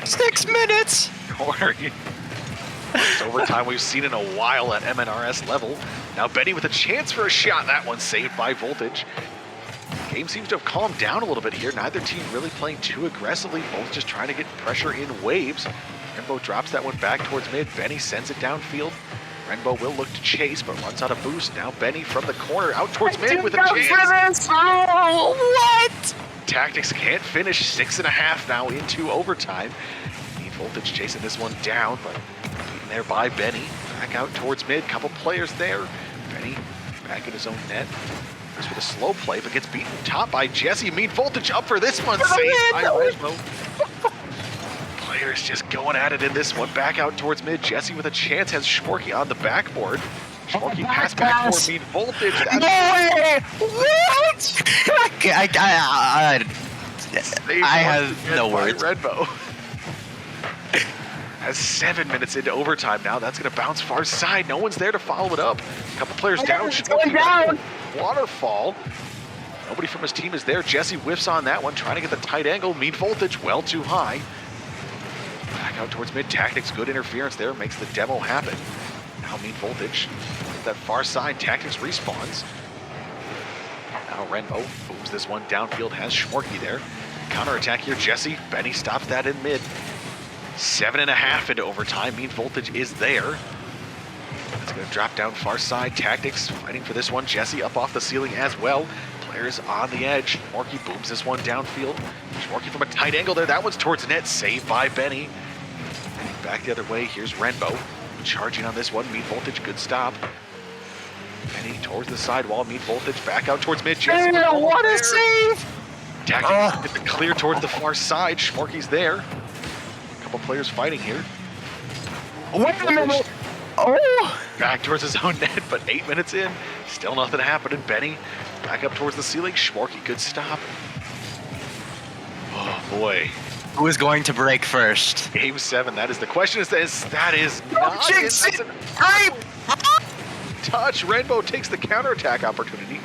6 minutes! Corner. First overtime we've seen in a while at MNRS level. Now Benny with a chance for a shot. That one saved by Voltage. Game seems to have calmed down a little bit here. Neither team really playing too aggressively. Both just trying to get pressure in waves. Renbo drops that one back towards mid. Benny sends it downfield. Renbo will look to chase, but runs out of boost. Now Benny from the corner out towards mid with a chance. Oh, what? Tactics can't finish. 6.5 now into overtime. Mean Voltage chasing this one down, but beaten there by Benny. Back out towards mid. Couple players there. Benny back in his own net. Goes for the slow play, but gets beaten top by Jesse. Mean Voltage up for this one. Saved by Renbo. Players just going at it in this one. Back out towards mid. Jesse with a chance has Shmorky on the backboard. Shmorky pass back for Mean Voltage. No way! What? I have no words. Renbo. As 7 minutes into overtime now, that's going to bounce far side. No one's there to follow it up. A couple players down. Going down. Waterfall. Nobody from his team is there. Jesse whiffs on that one, trying to get the tight angle. Mean Voltage well too high. Back out towards mid. Tactics, good interference there, makes the demo happen. Now Mean Voltage at that far side. Tactics respawns. Now Renbo moves this one downfield, has Shmorky there. Counterattack here, Jesse. Benny stops that in mid. 7.5 into overtime. Mean Voltage is there. Gonna drop down far side. Tactics fighting for this one. Jesse up off the ceiling as well. Players on the edge. Shmorky booms this one downfield. Shmorky from a tight angle there. That one's towards net. Saved by Benny. Back the other way. Here's Renbo. Charging on this one. Meat Voltage. Good stop. Benny towards the sidewall. Meat Voltage back out towards mid. Jesse what a save! Tactics get the clear towards the far side. Shmorky's there. A couple players fighting here. Wait a minute! Oh! Back towards his own net, but 8 minutes in, still nothing happening. Benny back up towards the ceiling. Shmorky, good stop. Oh boy. Who is going to break first? Game 7, that is the question. That is not it. That's an touch. Renbo takes the counterattack opportunity.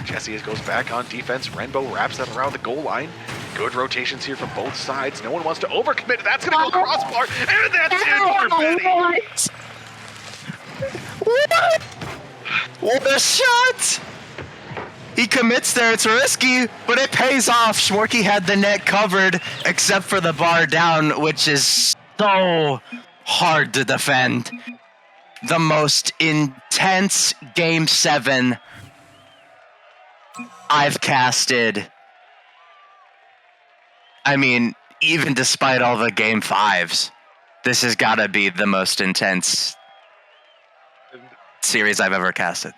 Jesse goes back on defense. Renbo wraps that around the goal line. Good rotations here from both sides. No one wants to overcommit. That's going to go crossbar, and that's it for Benny. What a shot! He commits there, it's risky, but it pays off. Shmorky had the net covered, except for the bar down, which is so hard to defend. The most intense Game 7 I've casted. I mean, even despite all the Game 5s, this has got to be the most intense series I've ever casted.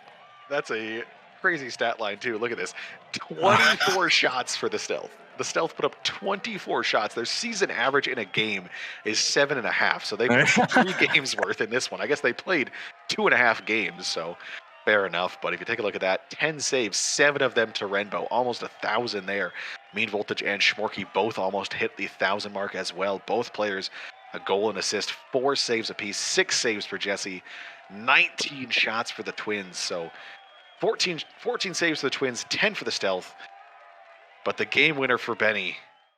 That's a crazy stat line too. Look at this. 24 shots for the Stealth. The Stealth put up 24 shots. Their season average in a game is 7.5. So they put 3 games worth in this one. I guess they played 2.5 games, so fair enough. But if you take a look at that, 10 saves, 7 of them to Renbo, almost 1,000 there. Mean Voltage and Shmorky both almost hit the 1,000 mark as well. Both players a goal and assist, 4 saves apiece, 6 saves for Jesse, 19 shots for the Twins. So 14 saves for the Twins, 10 for the Stealth. But the game winner for Benny